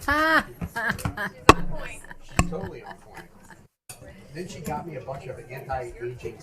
She's totally on point. Then she got me a bunch of anti-aging.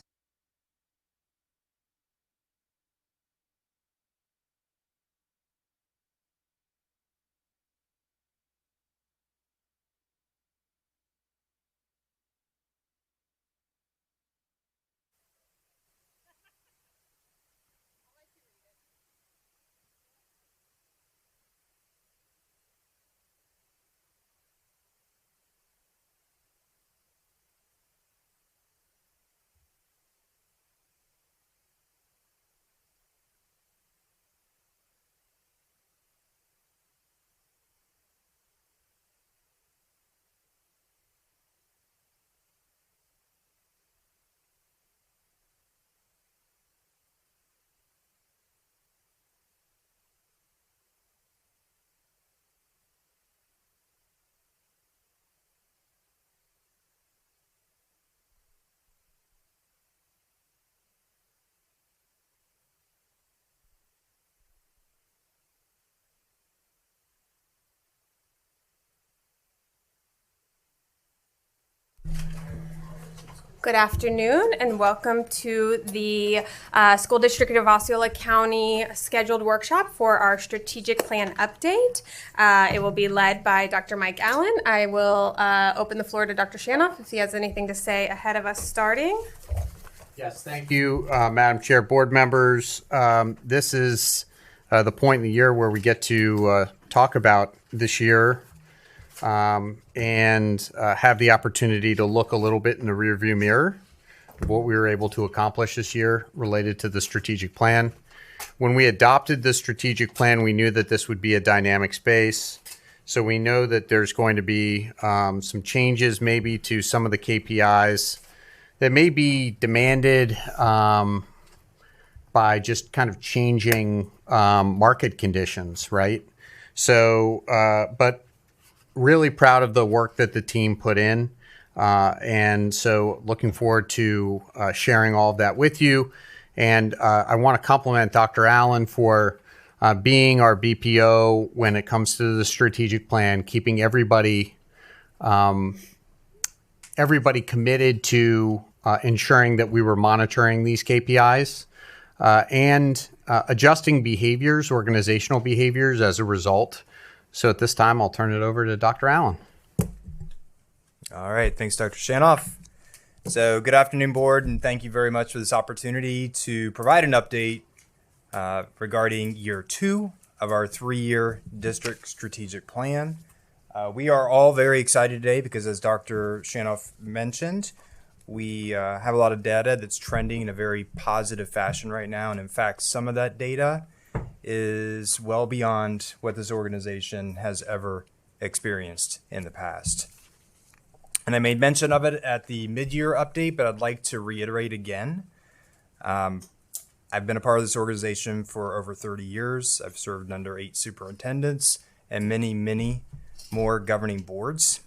Good afternoon and welcome to the School District of Osceola County scheduled workshop for our strategic plan update. It will be led by Dr. Mike Allen. I will open the floor to Dr. Shanoff if he has anything to say ahead of us starting. Yes, thank you, Madam Chair, board members. This is the point in the year where we get to talk about this year and have the opportunity to look a little bit in the rearview mirror of what we were able to accomplish this year related to the strategic plan. When we adopted the strategic plan, we knew that this would be a dynamic space. So we know that there's going to be some changes maybe to some of the KPIs that may be demanded by just kind of changing market conditions, right? So, but really proud of the work that the team put in. And so looking forward to sharing all of that with you. And I want to compliment Dr. Allen for being our BPO when it comes to the strategic plan, keeping everybody committed to ensuring that we were monitoring these KPIs and adjusting behaviors, organizational behaviors as a result. So at this time, I'll turn it over to Dr. Allen. All right. Thanks, Dr. Shanoff. So good afternoon, board, and thank you very much for this opportunity to provide an update regarding year 2 of our 3-year district strategic plan. We are all very excited today because, as Dr. Shanoff mentioned, we have a lot of data that's trending in a very positive fashion right now. And in fact, some of that data is well beyond what this organization has ever experienced in the past. And I made mention of it at the mid-year update, but I'd like to reiterate again. I've been a part of this organization for over 30 years. I've served under 8 superintendents and many, many more governing boards.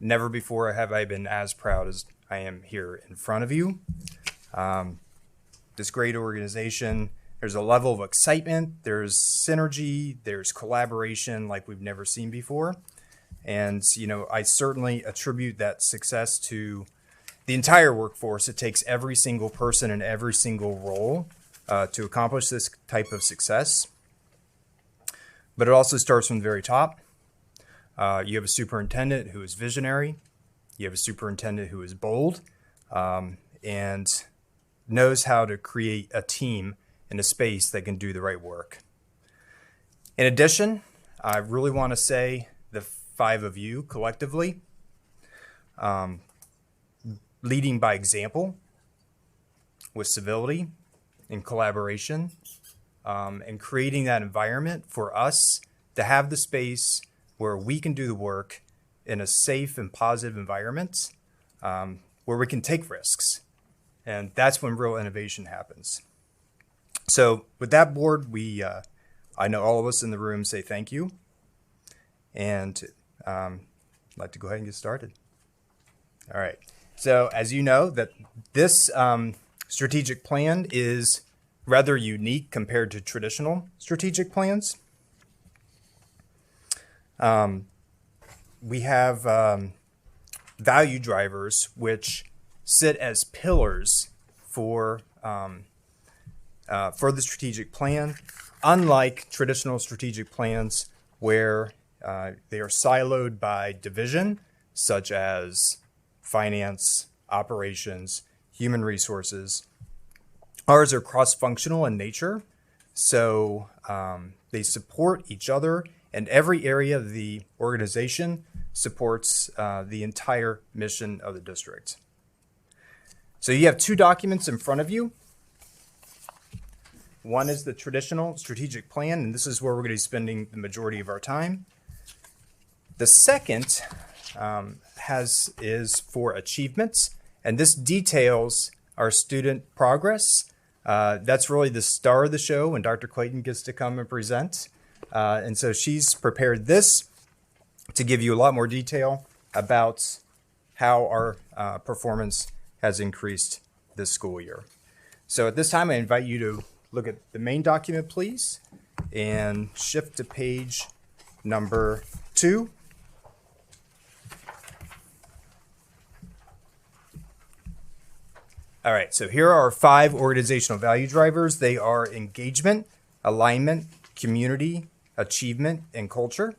Never before have I been as proud as I am here in front of you. This great organization, there's a level of excitement, there's synergy, there's collaboration like we've never seen before. And, I certainly attribute that success to the entire workforce. It takes every single person in every single role to accomplish this type of success. But it also starts from the very top. You have a superintendent who is visionary. You have a superintendent who is bold and knows how to create a team in a space that can do the right work. In addition, I really want to say the 5 of you collectively, leading by example with civility and collaboration, and creating that environment for us to have the space where we can do the work in a safe and positive environment, where we can take risks. And that's when real innovation happens. So with that, board, I know all of us in the room say thank you. And I'd like to go ahead and get started. All right. So as you know, that this strategic plan is rather unique compared to traditional strategic plans. We have value drivers, which sit as pillars for the strategic plan, unlike traditional strategic plans where they are siloed by division, such as finance, operations, human resources. Ours are cross-functional in nature, so they support each other, and every area of the organization supports the entire mission of the district. So you have two documents in front of you. One is the traditional strategic plan, and this is where we're going to be spending the majority of our time. The second is for achievements, and this details our student progress. That's really the star of the show when Dr. Clayton gets to come and present. And so she's prepared this to give you a lot more detail about how our performance has increased this school year. So at this time, I invite you to look at the main document, please, and shift to page number 2. All right, so here are our 5 organizational value drivers. They are engagement, alignment, community, achievement, and culture.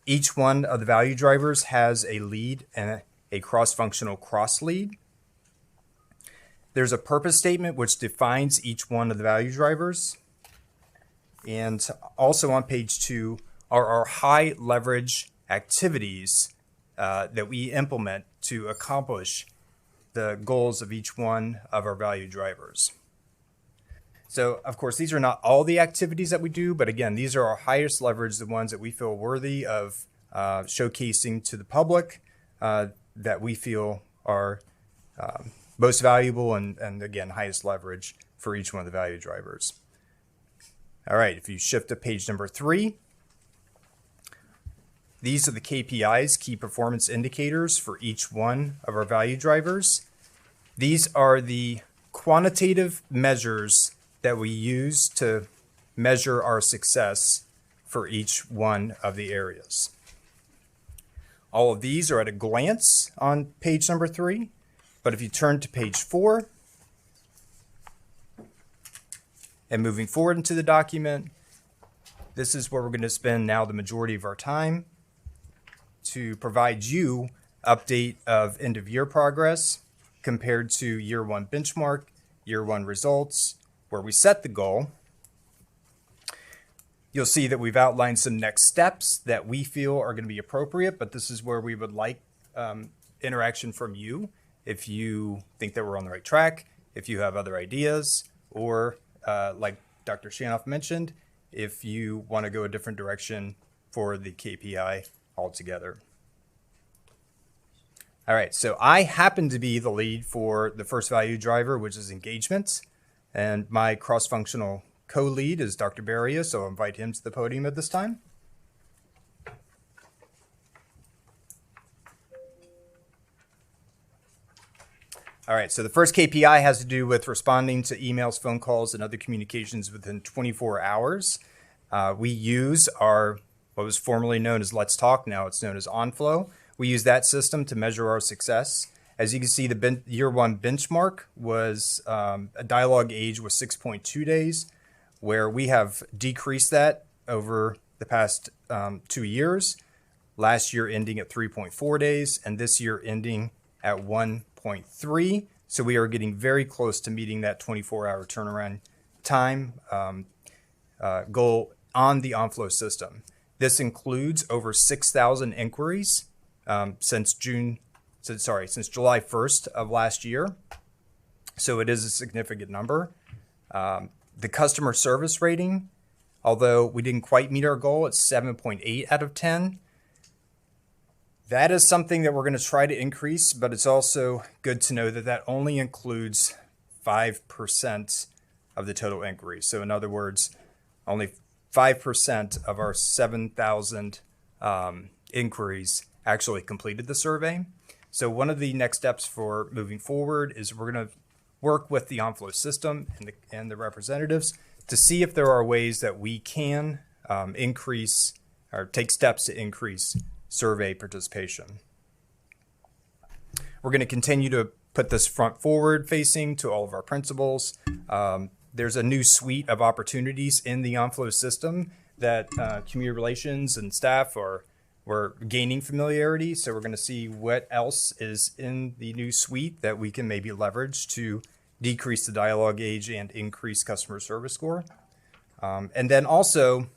Each one of the value drivers has a lead and a cross-functional cross-lead. There's a purpose statement which defines each one of the value drivers. And also on page 2 are our high leverage activities that we implement to accomplish the goals of each one of our value drivers. So, of course, these are not all the activities that we do, but again, these are our highest leverage, the ones that we feel worthy of showcasing to the public, that we feel are most valuable and again, highest leverage for each one of the value drivers. All right, if you shift to page number 3, these are the KPIs, key performance indicators, for each one of our value drivers. These are the quantitative measures that we use to measure our success for each one of the areas. All of these are at a glance on page number 3, but if you turn to page 4, and moving forward into the document, this is where we're going to spend now the majority of our time to provide you update of end of year progress compared to year 1 benchmark, year 1 results, where we set the goal. You'll see that we've outlined some next steps that we feel are going to be appropriate, but this is where we would like interaction from you. If you think that we're on the right track, if you have other ideas, or like Dr. Shanoff mentioned, if you want to go a different direction for the KPI altogether. All right, so I happen to be the lead for the first value driver, which is engagement, and my cross-functional co-lead is Dr. Beria, so I'll invite him to the podium at this time. All right, so the first KPI has to do with responding to emails, phone calls, and other communications within 24 hours. We use our, what was formerly known as Let's Talk, now it's known as OnFlow. We use that system to measure our success. As you can see, the year 1 benchmark was a dialogue age was 6.2 days, where we have decreased that over the past 2 years. Last year ending at 3.4 days, and this year ending at 1.3. So we are getting very close to meeting that 24-hour turnaround time goal on the OnFlow system. This includes over 6,000 inquiries since July 1st of last year. So it is a significant number. The customer service rating, although we didn't quite meet our goal, it's 7.8 out of 10. That is something that we're going to try to increase, but it's also good to know that that only includes 5% of the total inquiries. So in other words, only 5% of our 7,000 inquiries actually completed the survey. So one of the next steps for moving forward is we're going to work with the OnFlow system and the representatives to see if there are ways that we can increase or take steps to increase survey participation. We're going to continue to put this front forward facing to all of our principals. There's a new suite of opportunities in the OnFlow system that community relations and staff we're gaining familiarity. So we're going to see what else is in the new suite that we can maybe leverage to decrease the dialogue age and increase customer service score. And then also,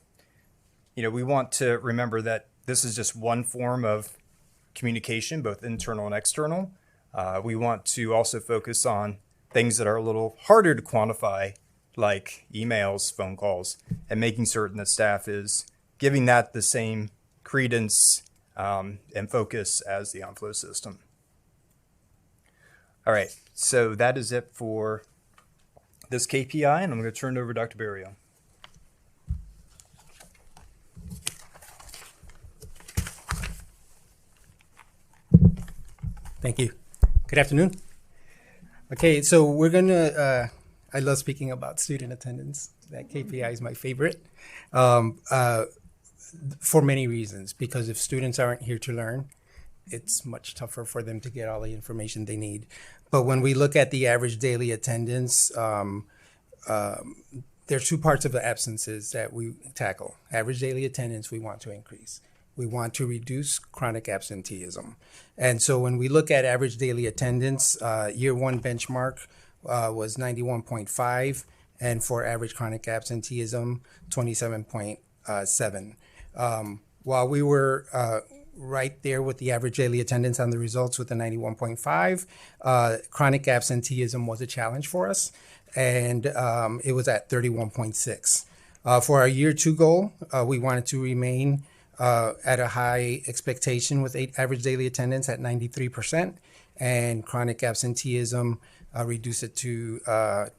we want to remember that this is just one form of communication, both internal and external. We want to also focus on things that are a little harder to quantify, like emails, phone calls, and making certain that staff is giving that the same credence and focus as the OnFlow system. All right, so that is it for this KPI, and I'm going to turn it over to Dr. Barrio. Thank you. Good afternoon. Okay, so we're gonna, I love speaking about student attendance. That KPI is my favorite for many reasons, because if students aren't here to learn, it's much tougher for them to get all the information they need. But when we look at the average daily attendance, there's two parts of the absences that we tackle. Average daily attendance, we want to increase. We want to reduce chronic absenteeism. And so when we look at average daily attendance, year one benchmark was 91.5, and for average chronic absenteeism, 27.7. While we were right there with the average daily attendance on the results with the 91.5, chronic absenteeism was a challenge for us, and it was at 31.6. For our year two goal, we wanted to remain at a high expectation with average daily attendance at 93%, and chronic absenteeism reduce it to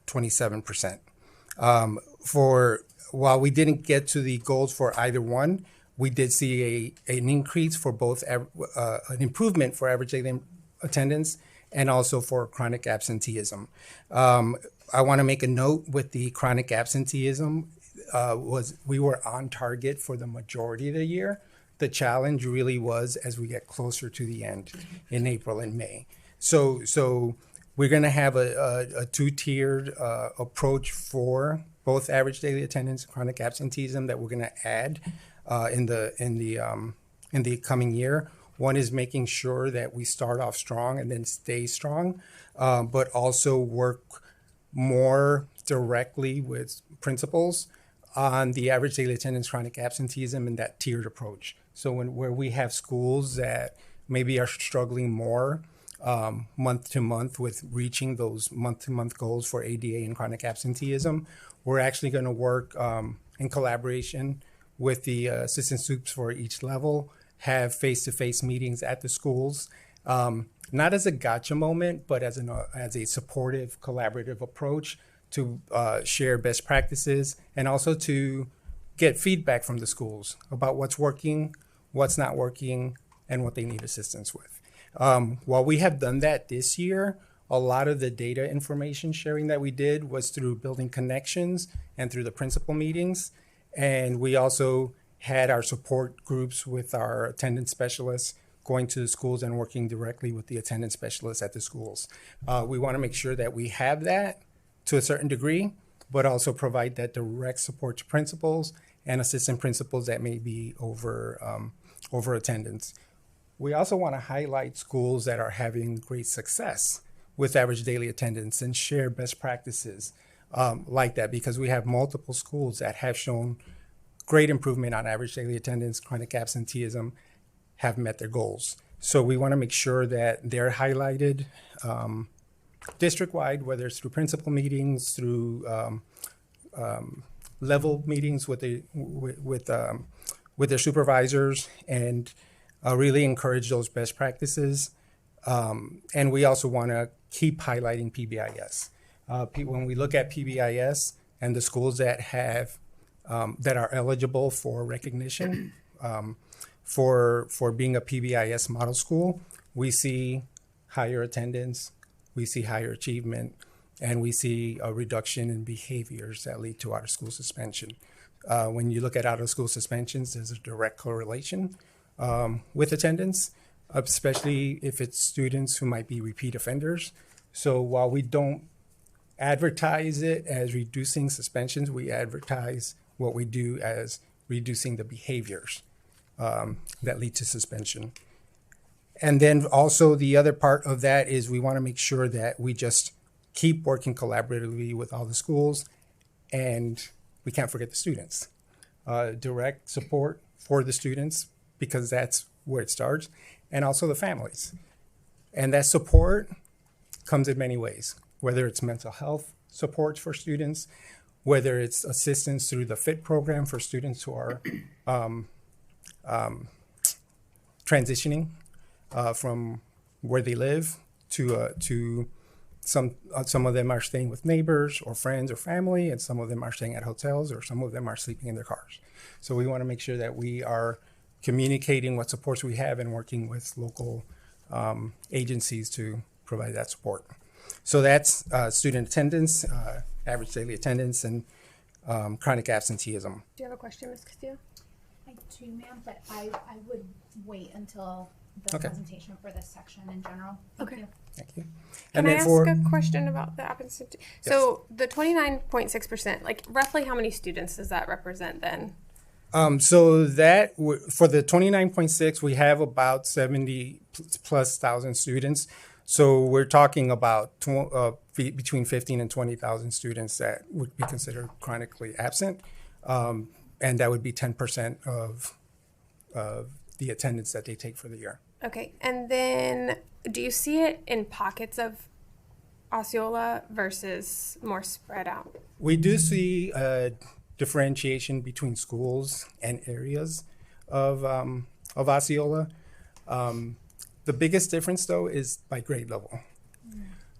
27%. While we didn't get to the goals for either one, we did see an increase for both, an improvement for average daily attendance and also for chronic absenteeism. I want to make a note with the chronic absenteeism. We were on target for the majority of the year. The challenge really was as we get closer to the end in April and May. So we're going to have a two-tiered approach for both average daily attendance and chronic absenteeism that we're going to add in the coming year. One is making sure that we start off strong and then stay strong, but also work more directly with principals on the average daily attendance, chronic absenteeism, and that tiered approach. So where we have schools that maybe are struggling more month to month with reaching those month-to-month goals for ADA and chronic absenteeism, we're actually going to work in collaboration with the assistant soups for each level, have face-to-face meetings at the schools, not as a gotcha moment, but as a supportive, collaborative approach to share best practices and also to get feedback from the schools about what's working, what's not working, and what they need assistance with. While we have done that this year, a lot of the data information sharing that we did was through building connections and through the principal meetings. And we also had our support groups with our attendance specialists going to the schools and working directly with the attendance specialists at the schools. We want to make sure that we have that to a certain degree, but also provide that direct support to principals and assistant principals that may be over attendance. We also want to highlight schools that are having great success with average daily attendance and share best practices like that, because we have multiple schools that have shown great improvement on average daily attendance, chronic absenteeism, have met their goals. So we want to make sure that they're highlighted district-wide, whether it's through principal meetings, through level meetings with their supervisors, and really encourage those best practices. And we also want to keep highlighting PBIS. When we look at PBIS and the schools that have that are eligible for recognition for being a PBIS model school, we see higher attendance, we see higher achievement, and we see a reduction in behaviors that lead to out-of-school suspension. When you look at out-of-school suspensions, there's a direct correlation with attendance, especially if it's students who might be repeat offenders. So while we don't advertise it as reducing suspensions, we advertise what we do as reducing the behaviors that lead to suspension. And then also the other part of that is we want to make sure that we just keep working collaboratively with all the schools, and we can't forget the students. Direct support for the students, because that's where it starts, and also the families. And that support comes in many ways, whether it's mental health support for students, whether it's assistance through the FIT program for students who are transitioning from where they live to some of them are staying with neighbors or friends or family, and some of them are staying at hotels, or some of them are sleeping in their cars. So we want to make sure that we are communicating what supports we have and working with local agencies to provide that support. So that's student attendance, average daily attendance, and chronic absenteeism. Do you have a question, Ms. Castillo? I do, ma'am, but I would wait until the Okay. presentation for this section in general. Thank Okay. you. Thank you. Can And I then ask for a question about the absentee? So the 29.6%, like roughly how many students does that represent then? so that for the 29.6, we have about 70 plus thousand students. So we're talking about between 15 and 20,000 students that would be considered chronically absent, and that would be 10% of the attendance that they take for the year. Okay, and then do you see it in pockets of Osceola versus more spread out? We do see differentiation between schools and areas of Osceola. The biggest difference, though, is by grade level.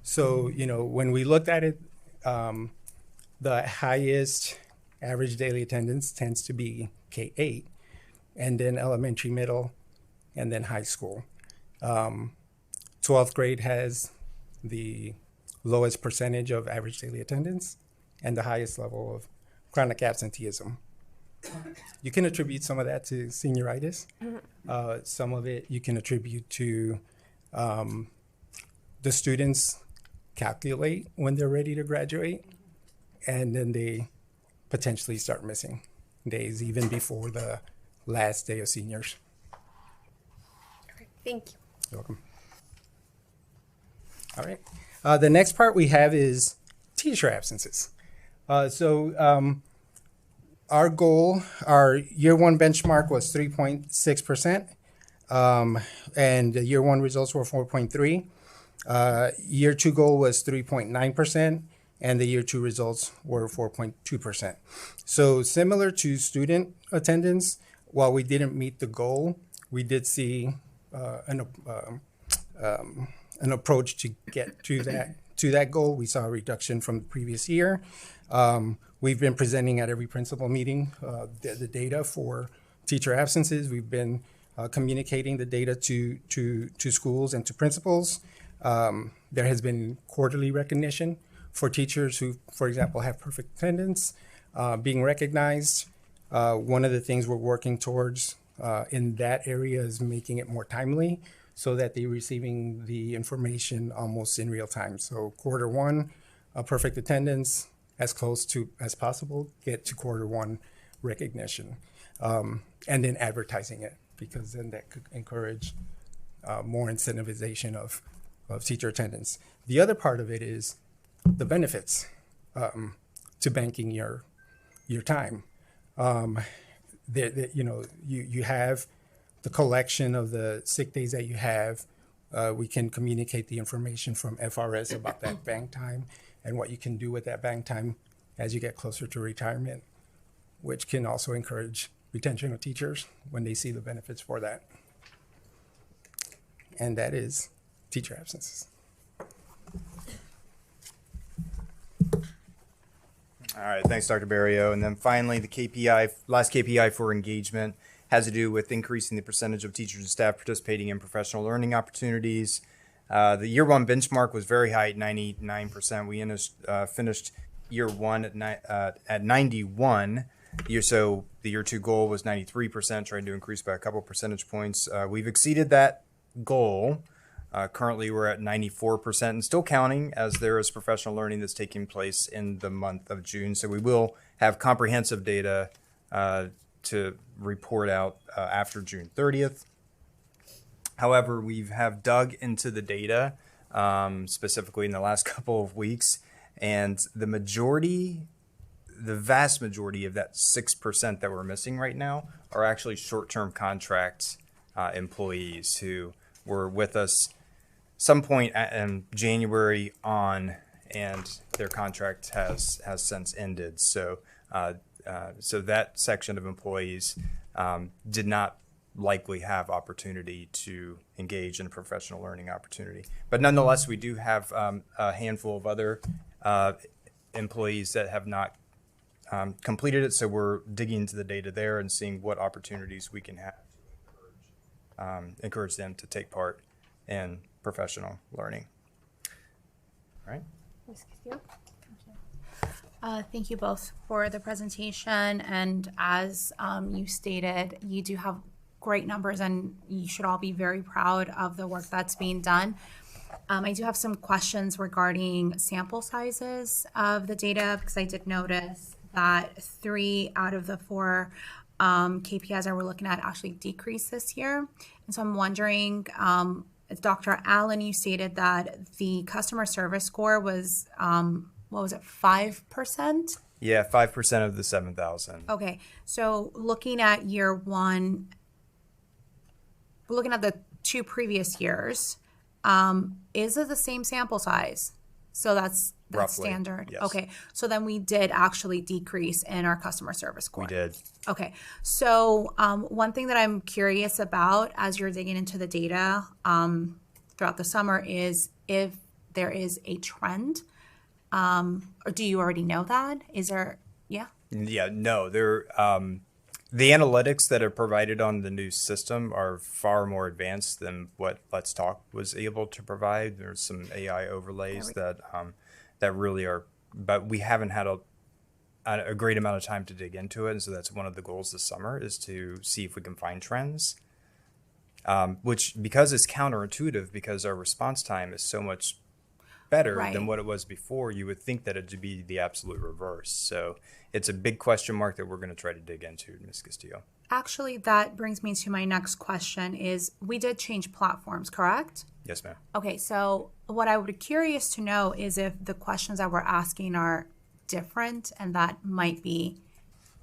So, when we looked at it, the highest average daily attendance tends to be K-8, and then elementary, middle, and then high school. 12th grade has the lowest percentage of average daily attendance and the highest level of chronic absenteeism. You can attribute some of that to senioritis. Some of it you can attribute to the students calculate when they're ready to graduate, and then they potentially start missing days even before the last day of seniors. Okay, thank you. You're welcome. All right. The next part we have is teacher absences. Our goal, our year one benchmark was 3.6%, and the year one results were 4.3. Year two goal was 3.9%, and the year two results were 4.2%. So similar to student attendance, while we didn't meet the goal, we did see an approach to get to that goal. We saw a reduction from the previous year. We've been presenting at every principal meeting the data for teacher absences. We've been communicating the data to schools and to principals. There has been quarterly recognition for teachers who, for example, have perfect attendance being recognized. One of the things we're working towards in that area is making it more timely so that they're receiving the information almost in real time. So quarter one, perfect attendance, as close to as possible, get to quarter one recognition, and then advertising it, because then that could encourage more incentivization of teacher attendance. The other part of it is the benefits to banking your time. You have the collection of the sick days that you have. We can communicate the information from FRS about that bank time and what you can do with that bank time as you get closer to retirement, which can also encourage retention of teachers when they see the benefits for that. And that is teacher absences. All right, thanks, Dr. Barrio. And then finally, the last KPI for engagement has to do with increasing the percentage of teachers and staff participating in professional learning opportunities. The year one benchmark was very high at 99%. We finished year one at 91. So the year two goal was 93%, trying to increase by a couple percentage points. We've exceeded that goal. Currently, we're at 94% and still counting, as there is professional learning that's taking place in the month of June. So we will have comprehensive data to report out after June 30th. However, we have dug into the data specifically in the last couple of weeks, and the vast majority of that 6% that we're missing right now are actually short-term contract employees who were with us some point in January on, and their contract has since ended. So so that section of employees did not likely have opportunity to engage in a professional learning opportunity. But nonetheless, we do have a handful of other employees that have not completed it. So we're digging into the data there and seeing what opportunities we can have to encourage them to take part in professional learning. All right. Ms. Castillo? Thank you both for the presentation. And as you stated, you do have great numbers and you should all be very proud of the work that's being done. I do have some questions regarding sample sizes of the data because I did notice that 3 out of the 4 KPIs that we're looking at actually decreased this year. And so I'm wondering, Dr. Allen, you stated that the customer service score was, what was it, 5%? Yeah, 5% of the 7,000. Okay, so looking at year one, looking at the 2 previous years, is it the same sample size? So that's Roughly, standard. yes. Okay, so then we did actually decrease in our customer service score. We did. Okay, so one thing that I'm curious about as you're digging into the data throughout the summer is if there is a trend, or do you already know that? Is there, yeah? Yeah, no, the analytics that are provided on the new system are far more advanced than what Let's Talk was able to provide. There's some AI overlays that really are, but we haven't had a great amount of time to dig into it, and so that's one of the goals this summer is to see if we can find trends. Which, because it's counterintuitive, because our response time is so much better than what it was before, you would think that it would be the absolute reverse. So it's a big question mark that we're going to try to dig into, Ms. Castillo. Actually, that brings me to my next question is we did change platforms, correct? Yes, ma'am. Okay, so what I would be curious to know is if the questions that we're asking are different, and that might be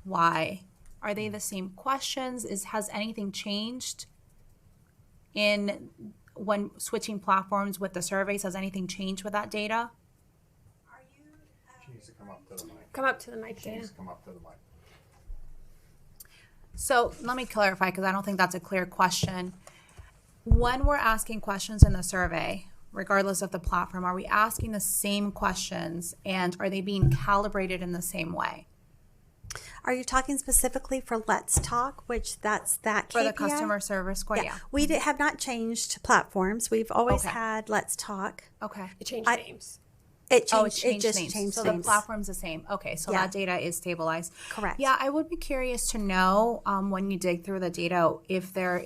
why. Are they the same questions? Has anything changed in when switching platforms with the surveys? Has anything changed with that data? She needs to come up to the mic. Come up to the mic, Dana. Come up to the mic. So let me clarify because I don't think that's a clear question. When we're asking questions in the survey, regardless of the platform, are we asking the same questions and are they being calibrated in the same way? Are you talking specifically for Let's Talk, which that's that KPI? For the customer service score, yeah. We have not changed platforms. We've always Okay. had Let's Talk. Okay. It changed names. It changed. Oh, it changed just names. changed so names. the platform's the same. Okay, so Yeah. that data is stabilized. Correct. Yeah, I would be curious to know when you dig through the data if there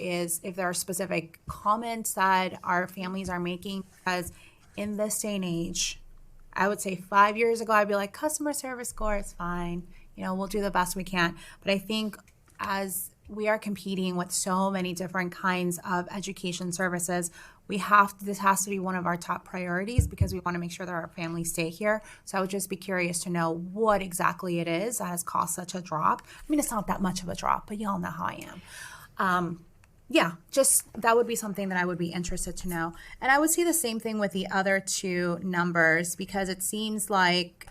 are specific comments that our families are making, because in this day and age, I would say 5 years ago I'd be like, customer service score is fine. We'll do the best we can. But I think as we are competing with so many different kinds of education services, this has to be one of our top priorities because we want to make sure that our families stay here. So I would just be curious to know what exactly it is that has caused such a drop. I mean, it's not that much of a drop, but y'all know how I am. Yeah, just that would be something that I would be interested to know. And I would see the same thing with the other 2 numbers because it seems like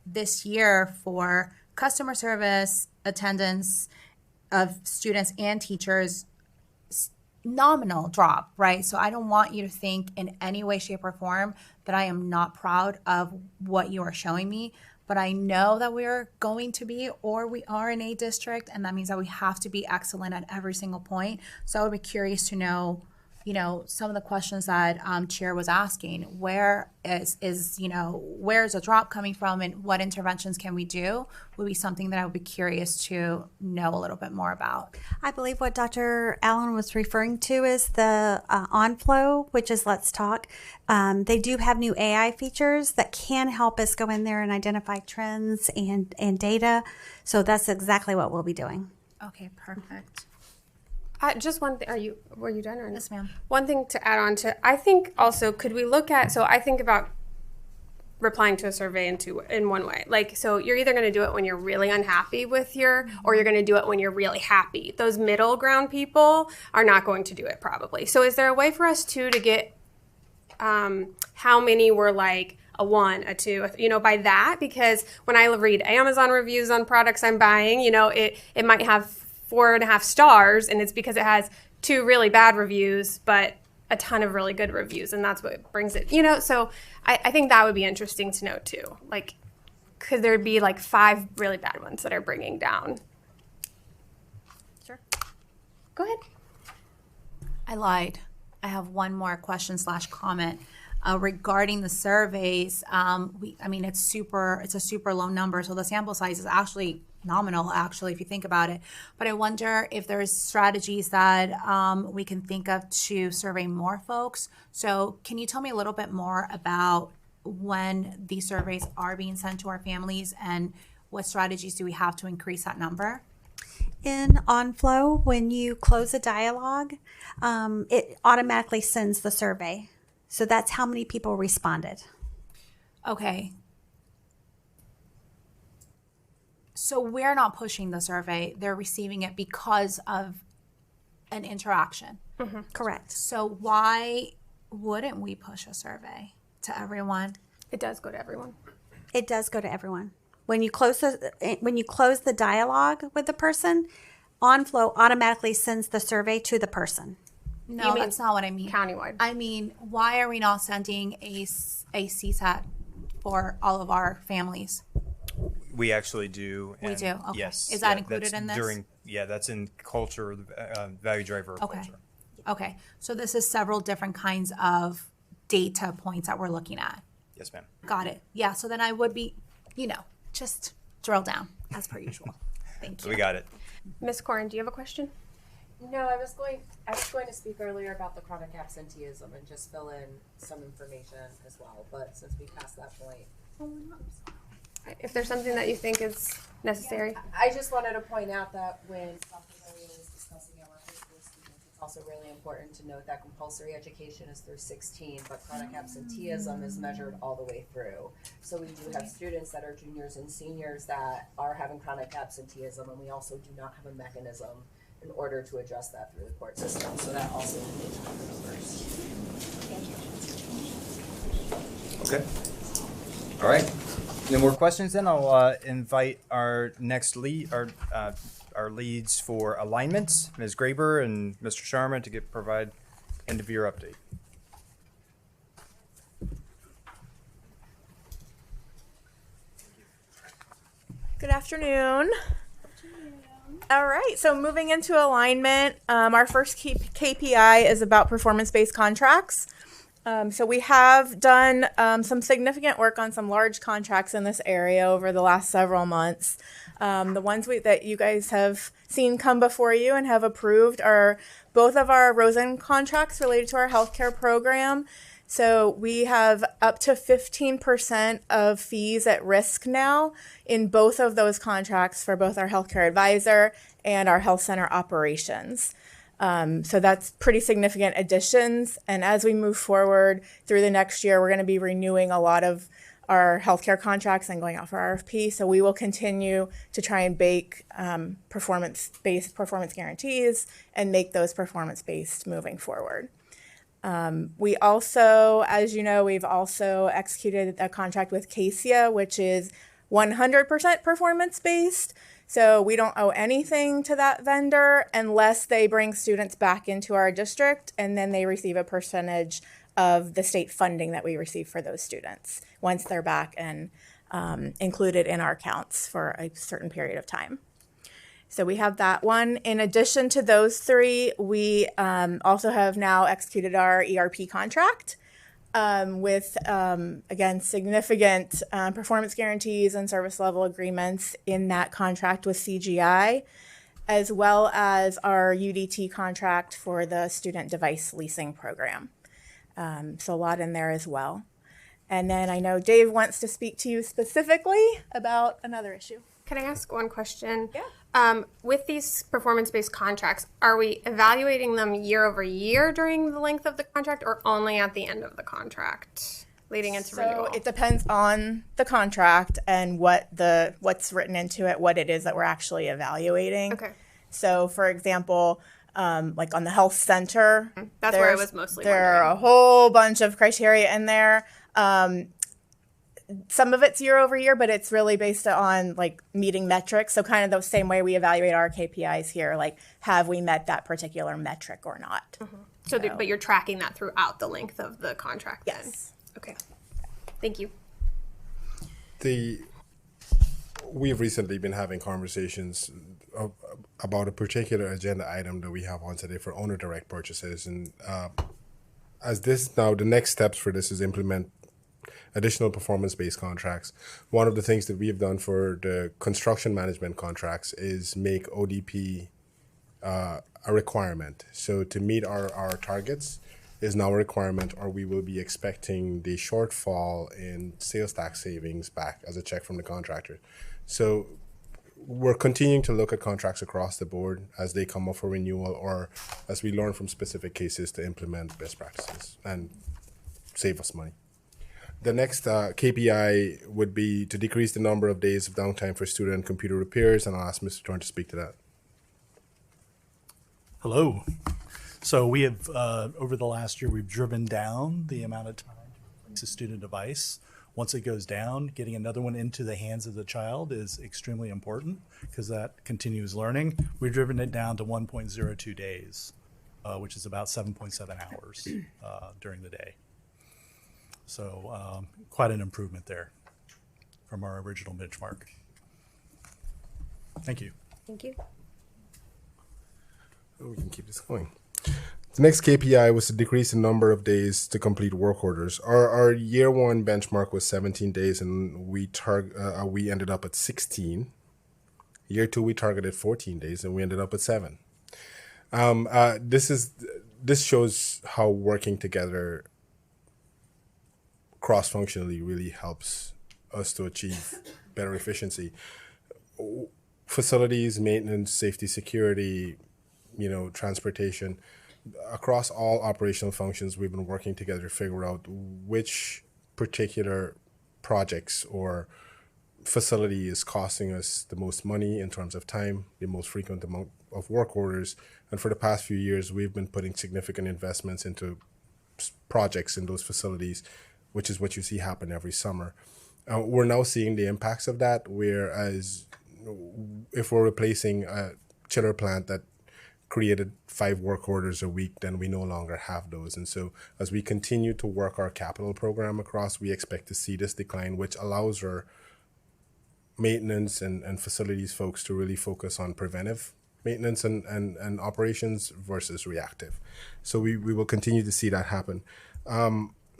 this year for customer service, attendance of students and teachers, nominal drop, right? So I don't want you to think in any way, shape, or form that I am not proud of what you are showing me, but I know that we're going to be, or we are in a district, and that means that we have to be excellent at every single point. So I would be curious to know some of the questions that Chair was asking, where is where's a drop coming from and what interventions can we do would be something that I would be curious to know a little bit more about. I believe what Dr. Allen was referring to is the OnFlow, which is Let's Talk. They do have new AI features that can help us go in there and identify trends and data. So that's exactly what we'll be doing. Okay, perfect. Just one thing. Were you done or no? Yes, ma'am. One thing to add on to, I think also, could we look at, so I think about replying to a survey in one way. Like, so you're either going to do it when you're really unhappy with or you're going to do it when you're really happy. Those middle ground people are not going to do it probably. So is there a way for us to get how many were like a 1, a 2, by that? Because when I read Amazon reviews on products I'm buying, it might have 4.5 stars, and it's because it has 2 really bad reviews, but a ton of really good reviews, and that's what brings it, so I think that would be interesting to know too. Like, could there be like 5 really bad ones that are bringing down? Sure. Go ahead. I lied. I have one more question / comment. Regarding the surveys, it's a super low number, so the sample size is actually nominal, actually, if you think about it. But I wonder if there's strategies that we can think of to survey more folks. So can you tell me a little bit more about when these surveys are being sent to our families and what strategies do we have to increase that number? In OnFlow, when you close a dialogue, it automatically sends the survey. So that's how many people responded. Okay. So we're not pushing the survey. They're receiving it because of an interaction. Mm-hmm. Correct. So why wouldn't we push a survey to everyone? It does go to everyone. It does go to everyone. When you close the dialogue with the person, OnFlow automatically sends the survey to the person. No, that's not what I mean. Countywide. I mean, why are we not sending a CSAT for all of our families? We actually do. We do? Okay. Yes. Is that included in this? That's in culture, value driver of Okay. culture. Okay. So this is several different kinds of data points that we're looking at. Yes, ma'am. Got it. Yeah. So then I would be, just drill down as per usual. Thank you. We got it. Ms. Corin, do you have a question? No, I was going to speak earlier about the chronic absenteeism and just fill in some information as well. But since we passed that point, If there's something that you think is necessary. I just wanted to point out that when Dr. Lillian is discussing our high school students, it's also really important to note that compulsory education is through 16, but chronic absenteeism is measured all the way through. So we do have students that are juniors and seniors that are having chronic absenteeism, and we also do not have a mechanism in order to address that through the court system. So that also indicates the numbers. Okay. All right. No more questions then. I'll invite our next our leads for alignments, Ms. Graber and Mr. Sharma, to provide end of year update. Good afternoon. All right, so moving into alignment, our first KPI is about performance-based contracts. So we have done some significant work on some large contracts in this area over the last several months. The ones that you guys have seen come before you and have approved are both of our Rosen contracts related to our healthcare program. So we have up to 15% of fees at risk now in both of those contracts for both our healthcare advisor and our health center operations. So that's pretty significant additions. And as we move forward through the next year, we're going to be renewing a lot of our healthcare contracts and going out for RFP. So we will continue to try and bake performance-based performance guarantees and make those performance-based moving forward. We also, as you know, we've also executed a contract with CASIA, which is 100% performance-based. So we don't owe anything to that vendor unless they bring students back into our district, and then they receive a percentage of the state funding that we receive for those students once they're back and included in our accounts for a certain period of time. So we have that one. In addition to those three, we also have now executed our ERP contract with, again, significant performance guarantees and service level agreements in that contract with CGI, as well as our UDT contract for the student device leasing program. So a lot in there as well. And then I know Dave wants to speak to you specifically about another issue. Can I ask one question? Yeah. With these performance-based contracts, are we evaluating them year over year during the length of the contract, or only at the end of the contract, leading into renewal? So it depends on the contract and what's written into it, what it is that we're actually evaluating. Okay. So, for example, like on the health center, That's where I was mostly there are wondering. a whole bunch of criteria in there. Some of it's year over year, but it's really based on like meeting metrics. So kind of the same way we evaluate our KPIs here, like have we met that particular metric or not? So, but you're tracking that throughout the length of the contract then? Yes. Okay. Thank you. We've recently been having conversations about a particular agenda item that we have on today for owner direct purchases. And the next steps for this is implement additional performance-based contracts. One of the things that we have done for the construction management contracts is make ODP a requirement. So to meet our targets is now a requirement, or we will be expecting the shortfall in sales tax savings back as a check from the contractor. So we're continuing to look at contracts across the board as they come up for renewal, or as we learn from specific cases to implement best practices and save us money. The next KPI would be to decrease the number of days of downtime for student and computer repairs, and I'll ask Mr. Thorne to speak to that. Hello. So we have, over the last year, we've driven down the amount of time to replace a student device. Once it goes down, getting another one into the hands of the child is extremely important because that continues learning. We've driven it down to 1.02 days, which is about 7.7 hours during the day. So quite an improvement there from our original benchmark. Thank you. Thank you. We can keep this going. The next KPI was to decrease the number of days to complete work orders. Our year one benchmark was 17 days, and we ended up at 16. Year two, we targeted 14 days, and we ended up at 7. This shows how working together cross-functionally really helps us to achieve better efficiency. Facilities, maintenance, safety, security, transportation, across all operational functions, we've been working together to figure out which particular projects or facility is costing us the most money in terms of time, the most frequent amount of work orders. And for the past few years, we've been putting significant investments into projects in those facilities, which is what you see happen every summer. We're now seeing the impacts of that, whereas if we're replacing a chiller plant that created 5 work orders a week, then we no longer have those. And so as we continue to work our capital program across, we expect to see this decline, which allows our maintenance and facilities folks to really focus on preventive maintenance and operations versus reactive. So we will continue to see that happen.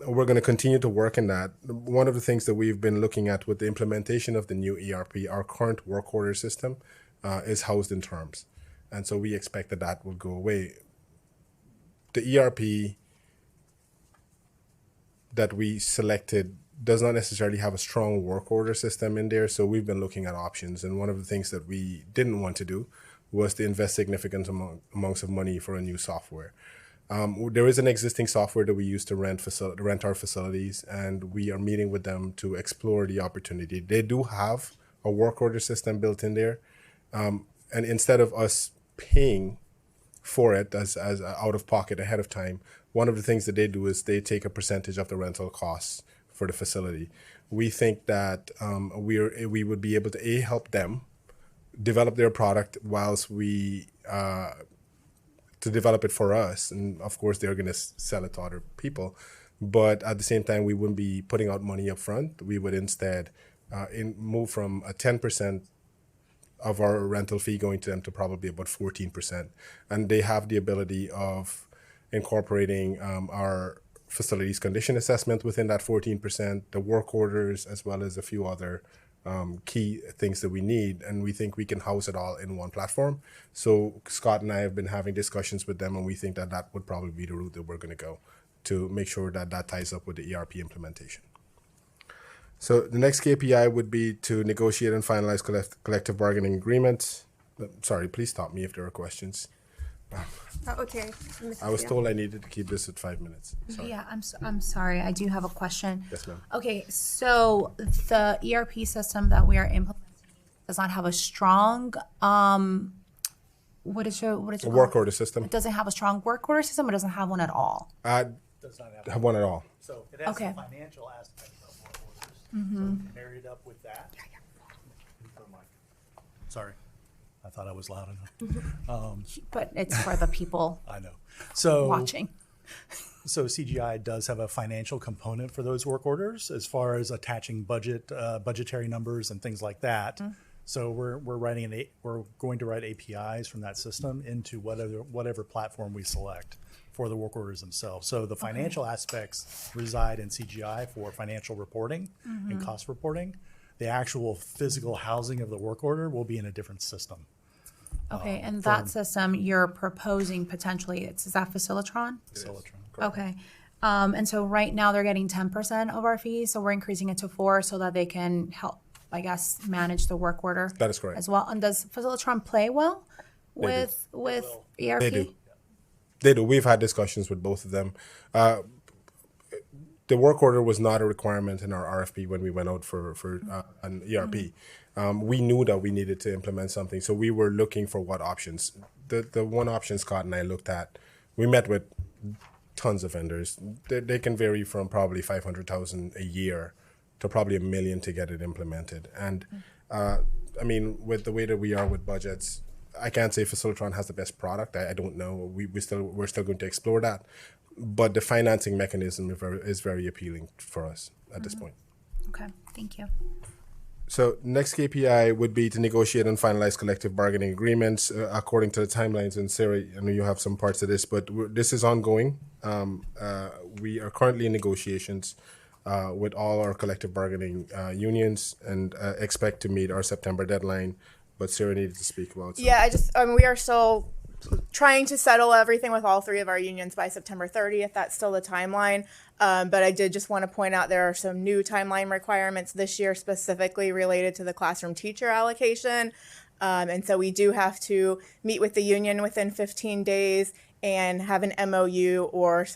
We're going to continue to work in that. One of the things that we've been looking at with the implementation of the new ERP, our current work order system is housed in terms. And so we expect that will go away. The ERP that we selected does not necessarily have a strong work order system in there. So we've been looking at options. And one of the things that we didn't want to do was to invest significant amounts of money for a new software. There is an existing software that we use to rent our facilities, and we are meeting with them to explore the opportunity. They do have a work order system built in there. And instead of us paying for it as out of pocket ahead of time, one of the things that they do is they take a percentage of the rental costs for the facility. We think that we would be able to help them develop their product whilst we to develop it for us, and of course they're going to sell it to other people, but at the same time we wouldn't be putting out money up front. We would instead move from a 10% of our rental fee going to them to probably about 14%. And they have the ability of incorporating our facilities condition assessment within that 14%, the work orders, as well as a few other key things that we need. And we think we can house it all in one platform. So Scott and I have been having discussions with them, and we think that that would probably be the route that we're going to go to make sure that that ties up with the ERP implementation. So the next KPI would be to negotiate and finalize collective bargaining agreements. Sorry, please stop me if there are questions. Okay. I was told I needed to keep this at 5 minutes. Sorry. Yeah, I'm sorry. I do have a question. Yes, ma'am. Okay, so the ERP system that we are implementing does not have a strong what is it A called? work order system. It doesn't have a strong work order system. It doesn't have one at all. Does not Have one at all. So it has Okay. the financial aspect of work orders. So married up with that. Sorry, I thought I was loud enough. But it's for the people I know. So watching. So CGI does have a financial component for those work orders as far as attaching budgetary numbers and things like that. So we're going to write APIs from that system into whatever platform we select for the work orders themselves. So the financial aspects reside in CGI for financial reporting and cost reporting. The actual physical housing of the work order will be in a different system. Okay, and that system you're proposing potentially, is that Facilitron? Facilitron. Okay. And so right now they're getting 10% of our fees, so we're increasing it to 4 so that they can help, I guess, manage the work order. That is correct. As well. And does Facilitron play well with ERP? They do. They do. We've had discussions with both of them. The work order was not a requirement in our RFP when we went out for an ERP. We knew that we needed to implement something, so we were looking for what options. The one option Scott and I looked at, we met with tons of vendors. They can vary from probably $500,000 a year to probably $1 million to get it implemented. And I mean, with the way that we are with budgets, I can't say Facilitron has the best product. I don't know. We're still going to explore that. But the financing mechanism is very appealing for us at this point. Okay, thank you. So next KPI would be to negotiate and finalize collective bargaining agreements according to the timelines. And Sarah, I know you have some parts of this, but this is ongoing. We are currently in negotiations with all our collective bargaining unions and expect to meet our September deadline. But Sarah needed to speak about something. Yeah, we are still trying to settle everything with all 3 of our unions by September 30th. That's still the timeline. But I did just want to point out there are some new timeline requirements this year specifically related to the classroom teacher allocation. And so we do have to meet with the union within 15 days and have an MOU or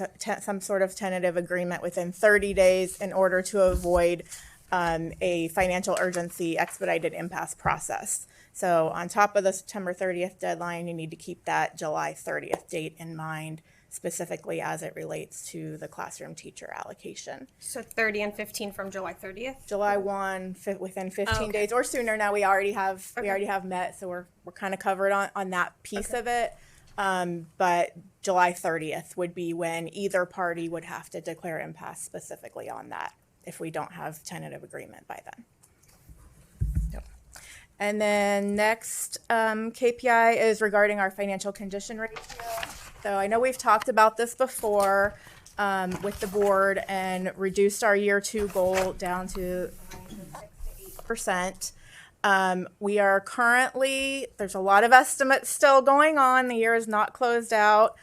some sort of tentative agreement within 30 days in order to avoid a financial urgency expedited impasse process. So on top of the September 30th deadline, you need to keep that July 30th date in mind, specifically as it relates to the classroom teacher allocation. So 30 and 15 from July 30th? July 1, within 15 okay. days or sooner. Now we already have met, so we're kind of covered on that piece of it. But July 30th would be when either party would have to declare impasse specifically on that if we don't have tentative agreement by then. And then next KPI is regarding our financial condition ratio. So I know we've talked about this before with the board and reduced our year 2 goal down to 6 to 8%. We are currently, there's a lot of estimates still going on. The year is not closed out.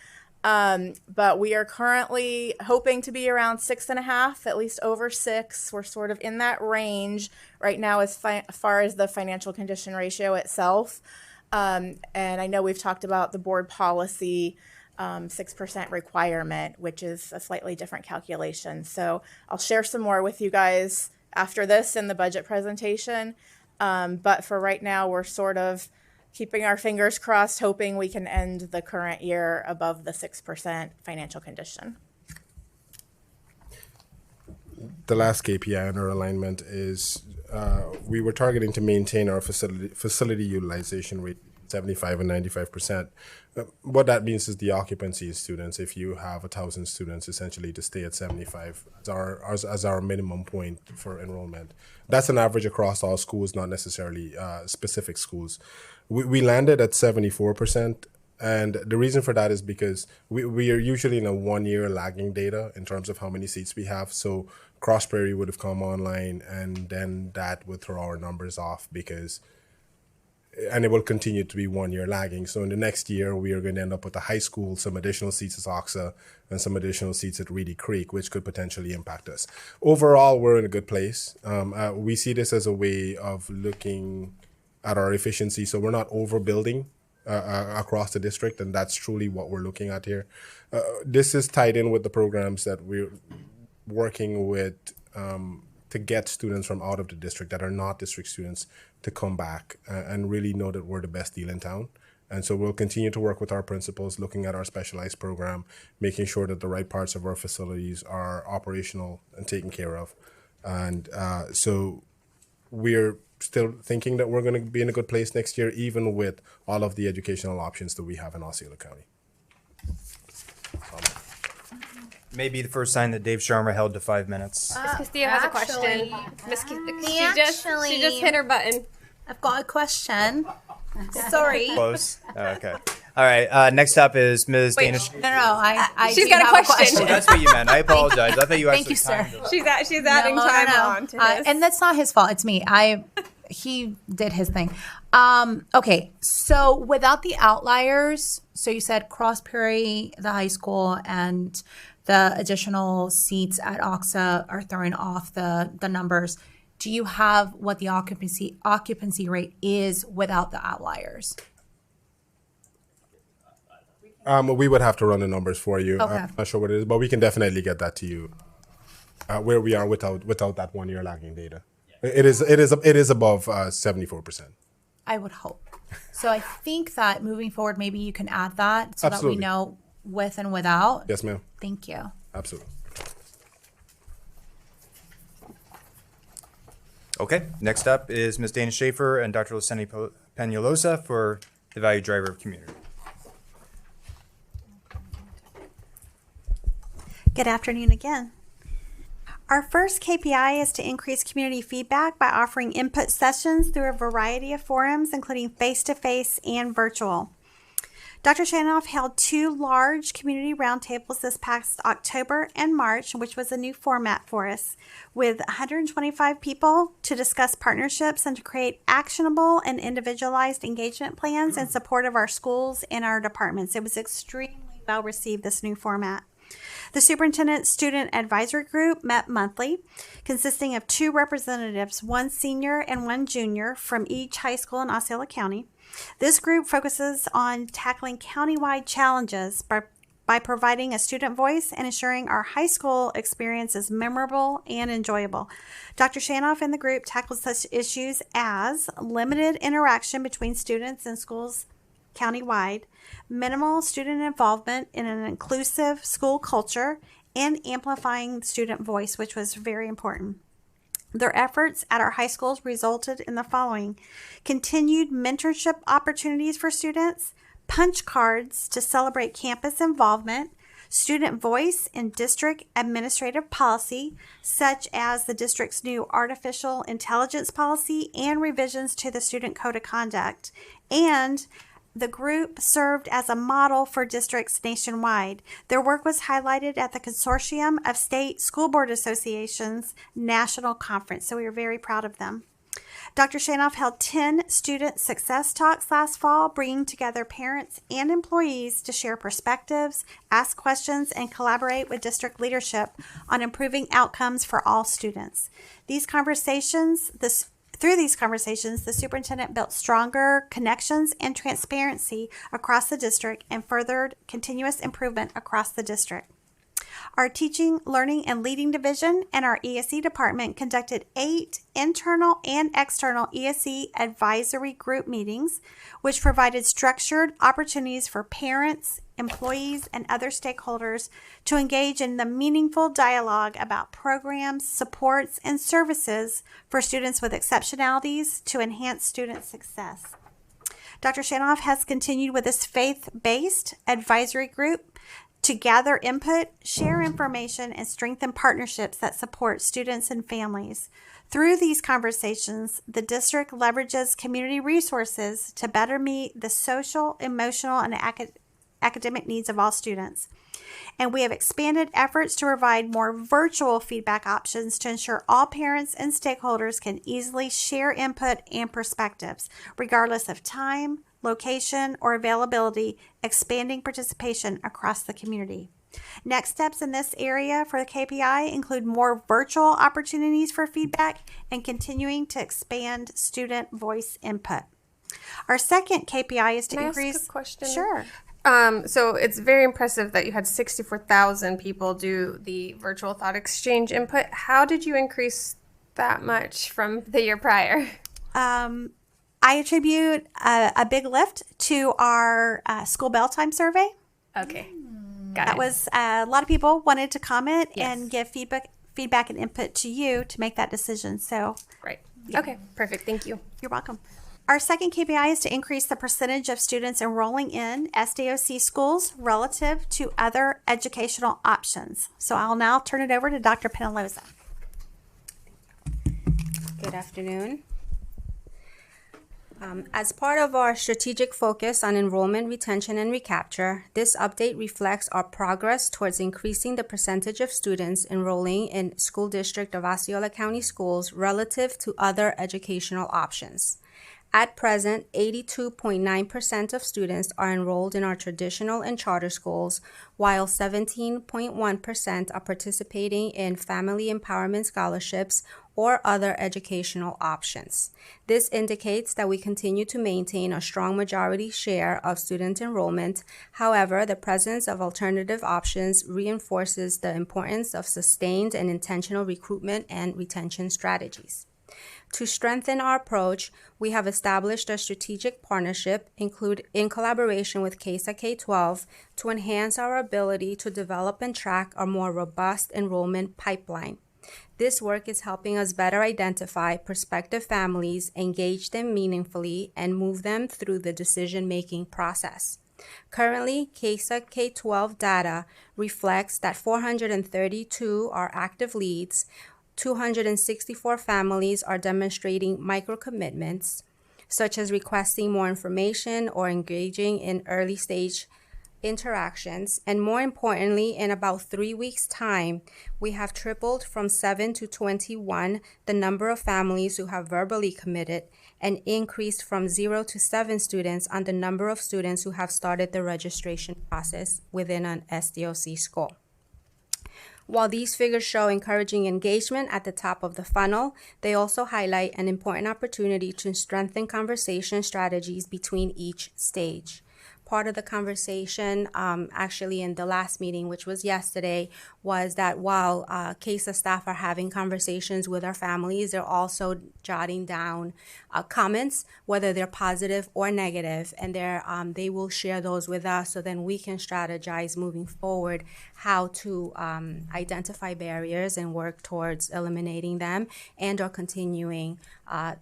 But we are currently hoping to be around 6.5, at least over 6. We're sort of in that range right now as far as the financial condition ratio itself. And I know we've talked about the board policy 6% requirement, which is a slightly different calculation. So I'll share some more with you guys after this in the budget presentation. But for right now, we're sort of keeping our fingers crossed, hoping we can end the current year above the 6% financial condition. The last KPI in our alignment is we were targeting to maintain our facility utilization rate 75 and 95%. What that means is the occupancy of students. If you have 1,000 students, essentially to stay at 75 as our minimum point for enrollment. That's an average across all schools, not necessarily specific schools. We landed at 74%. And the reason for that is because we are usually in a 1 year lagging data in terms of how many seats we have. So Cross Prairie would have come online, and then that would throw our numbers off and it will continue to be 1 year lagging. So in the next year, we are going to end up with a high school, some additional seats at Oxa, and some additional seats at Reedy Creek, which could potentially impact us. Overall, we're in a good place. We see this as a way of looking at our efficiency. So we're not overbuilding across the district, and that's truly what we're looking at here. This is tied in with the programs that we're working with to get students from out of the district that are not district students to come back and really know that we're the best deal in town. And so we'll continue to work with our principals, looking at our specialized program, making sure that the right parts of our facilities are operational and taken care of. And so we're still thinking that we're going to be in a good place next year, even with all of the educational options that we have in Osceola County. Maybe the first time that Dave Sharma held to 5 minutes. Miss Castillo has a question. She just hit her button. I've got a question. Sorry. Close. Okay. All right. Next up is Ms. Dana. No, I She's do got a have question. Oh, that's what you meant. I apologize. I thought you Thank actually you, sir. timed it. She's adding time on to this. And that's not his fault. It's me. He did his thing. Okay. So without the outliers, so you said Cross Prairie, the high school, and the additional seats at Oxa are throwing off the numbers. Do you have what the occupancy rate is without the outliers? We would have to run the numbers for you. Okay. I'm not sure what it is, but we can definitely get that to you. Where we are without that 1 year lagging data, it is above 74%. I would hope. So I think that moving forward, maybe you can add that so Absolutely. that we know with and without. Yes, ma'am. Thank you. Absolutely. Okay. Next up is Ms. Dana Schaefer and Dr. Luceni Peñalosa for the value driver of community. Good afternoon again. Our first KPI is to increase community feedback by offering input sessions through a variety of forums, including face-to-face and virtual. Dr. Shanoff held 2 large community roundtables this past October and March, which was a new format for us, with 125 people to discuss partnerships and to create actionable and individualized engagement plans in support of our schools and our departments. It was extremely well received, this new format. The Superintendent Student Advisory Group met monthly, consisting of 2 representatives, 1 senior and 1 junior from each high school in Osceola County. This group focuses on tackling countywide challenges by providing a student voice and ensuring our high school experience is memorable and enjoyable. Dr. Shanoff and the group tackled such issues as limited interaction between students and schools countywide, minimal student involvement in an inclusive school culture, and amplifying student voice, which was very important. Their efforts at our high schools resulted in the following: continued mentorship opportunities for students, punch cards to celebrate campus involvement, student voice in district administrative policy, such as the district's new artificial intelligence policy and revisions to the student code of conduct, and the group served as a model for districts nationwide. Their work was highlighted at the Consortium of State School Board Associations National Conference, so we are very proud of them. Dr. Shanoff held 10 student success talks last fall, bringing together parents and employees to share perspectives, ask questions, and collaborate with district leadership on improving outcomes for all students. Through these conversations, the superintendent built stronger connections and transparency across the district and furthered continuous improvement across the district. Our Teaching, Learning, and Leading Division and our ESE department conducted 8 internal and external ESE advisory group meetings, which provided structured opportunities for parents, employees, and other stakeholders to engage in the meaningful dialogue about programs, supports, and services for students with exceptionalities to enhance student success. Dr. Shanoff has continued with this faith-based advisory group to gather input, share information, and strengthen partnerships that support students and families. Through these conversations, the district leverages community resources to better meet the social, emotional, and academic needs of all students. And we have expanded efforts to provide more virtual feedback options to ensure all parents and stakeholders can easily share input and perspectives, regardless of time, location, or availability, expanding participation across the community. Next steps in this area for the KPI include more virtual opportunities for feedback and continuing to expand student voice input. Our second KPI is to Can I increase. ask a question? Sure. So it's very impressive that you had 64,000 people do the virtual thought exchange input. How did you increase that much from the year prior? I attribute a big lift to our school bell time survey. Okay, got That it. was a lot of people wanted to comment Yes. and give feedback and input to you to make that decision. So Right. Okay, perfect. Thank you. you're welcome. Our second KPI is to increase the percentage of students enrolling in SDOC schools relative to other educational options. So I'll now turn it over to Dr. Penaloza. Good afternoon. As part of our strategic focus on enrollment, retention, and recapture, this update reflects our progress towards increasing the percentage of students enrolling in School District of Osceola County schools relative to other educational options. At present, 82.9% of students are enrolled in our traditional and charter schools, while 17.1% are participating in family empowerment scholarships or other educational options. This indicates that we continue to maintain a strong majority share of student enrollment. However, the presence of alternative options reinforces the importance of sustained and intentional recruitment and retention strategies. To strengthen our approach, we have established a strategic partnership in collaboration with CASA K-12 to enhance our ability to develop and track a more robust enrollment pipeline. This work is helping us better identify prospective families, engage them meaningfully, and move them through the decision-making process. Currently, CASA K-12 data reflects that 432 are active leads, 264 families are demonstrating micro-commitments, such as requesting more information or engaging in early-stage interactions. And more importantly, in about 3 weeks' time, we have tripled from 7 to 21 the number of families who have verbally committed and increased from 0 to 7 students on the number of students who have started the registration process within an SDOC school. While these figures show encouraging engagement at the top of the funnel, they also highlight an important opportunity to strengthen conversation strategies between each stage. Part of the conversation, actually in the last meeting, which was yesterday, was that while CASA staff are having conversations with our families, they're also jotting down comments, whether they're positive or negative, and they will share those with us so then we can strategize moving forward how to identify barriers and work towards eliminating them and or continuing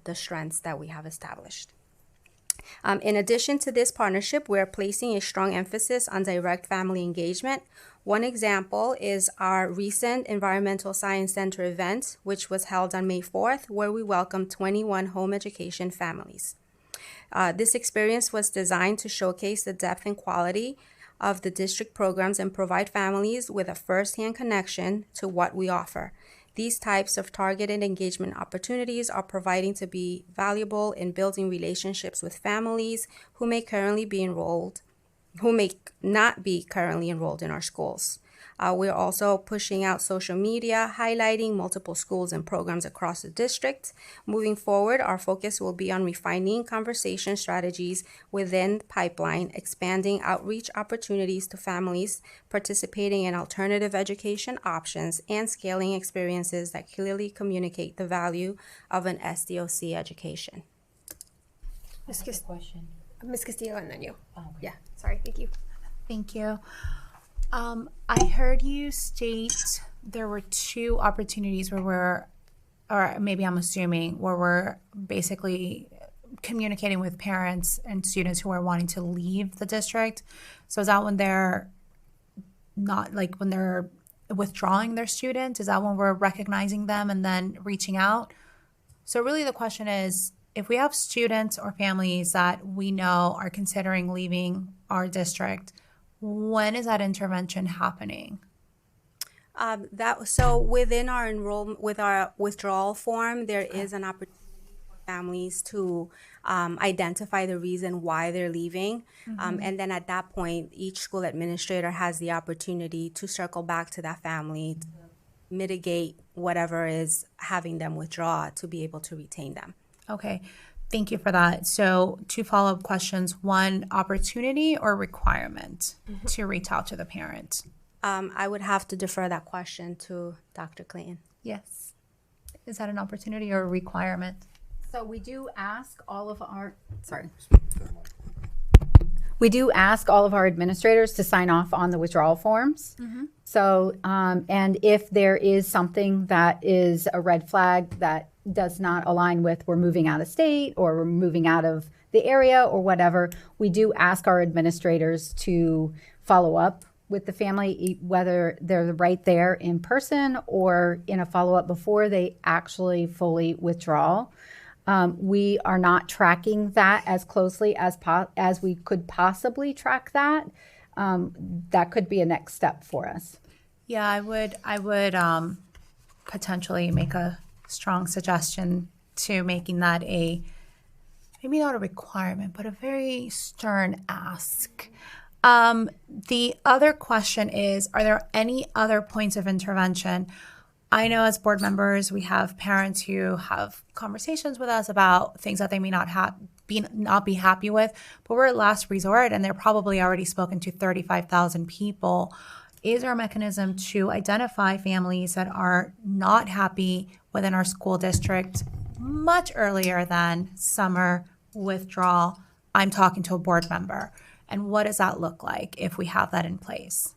the strengths that we have established. In addition to this partnership, we're placing a strong emphasis on direct family engagement. One example is our recent Environmental Science Center event, which was held on May 4th, where we welcomed 21 home education families. This experience was designed to showcase the depth and quality of the district programs and provide families with a first-hand connection to what we offer. These types of targeted engagement opportunities are proving to be valuable in building relationships with families who may not be currently enrolled in our schools. We're also pushing out social media, highlighting multiple schools and programs across the district. Moving forward, our focus will be on refining conversation strategies within the pipeline, expanding outreach opportunities to families participating in alternative education options, and scaling experiences that clearly communicate the value of an SDOC education. Ms. Castillo, and then you. Oh, okay. Yeah, sorry, thank you. Thank you. I heard you state there were 2 opportunities where or maybe I'm assuming, where we're basically communicating with parents and students who are wanting to leave the district. So is that when they're not, like when they're withdrawing their student? Is that when we're recognizing them and then reaching out? So really the question is, if we have students or families that we know are considering leaving our district, when is that intervention happening? So within our with our withdrawal form, there is an opportunity for families to identify the reason why they're leaving. And then at that point, each school administrator has the opportunity to circle back to that family to mitigate whatever is having them withdraw to be able to retain them. Okay, thank you for that. So 2 follow-up questions. 1, opportunity or requirement to reach out to the parent? I would have to defer that question to Dr. Clayton. Yes. Is that an opportunity or a requirement? So we do ask all of our administrators to sign off on the withdrawal forms. So, and if there is something that is a red flag that does not align with we're moving out of state or we're moving out of the area or whatever, we do ask our administrators to follow up with the family, whether they're right there in person or in a follow-up before they actually fully withdraw. We are not tracking that as closely as we could possibly track that. That could be a next step for us. Yeah, I would potentially make a strong suggestion to making that maybe not a requirement, but a very stern ask. The other question is, are there any other points of intervention? I know as board members, we have parents who have conversations with us about things that they may not be happy with, but we're at last resort and they're probably already spoken to 35,000 people. Is there a mechanism to identify families that are not happy within our school district much earlier than summer withdrawal? I'm talking to a board member. And what does that look like if we have that in place?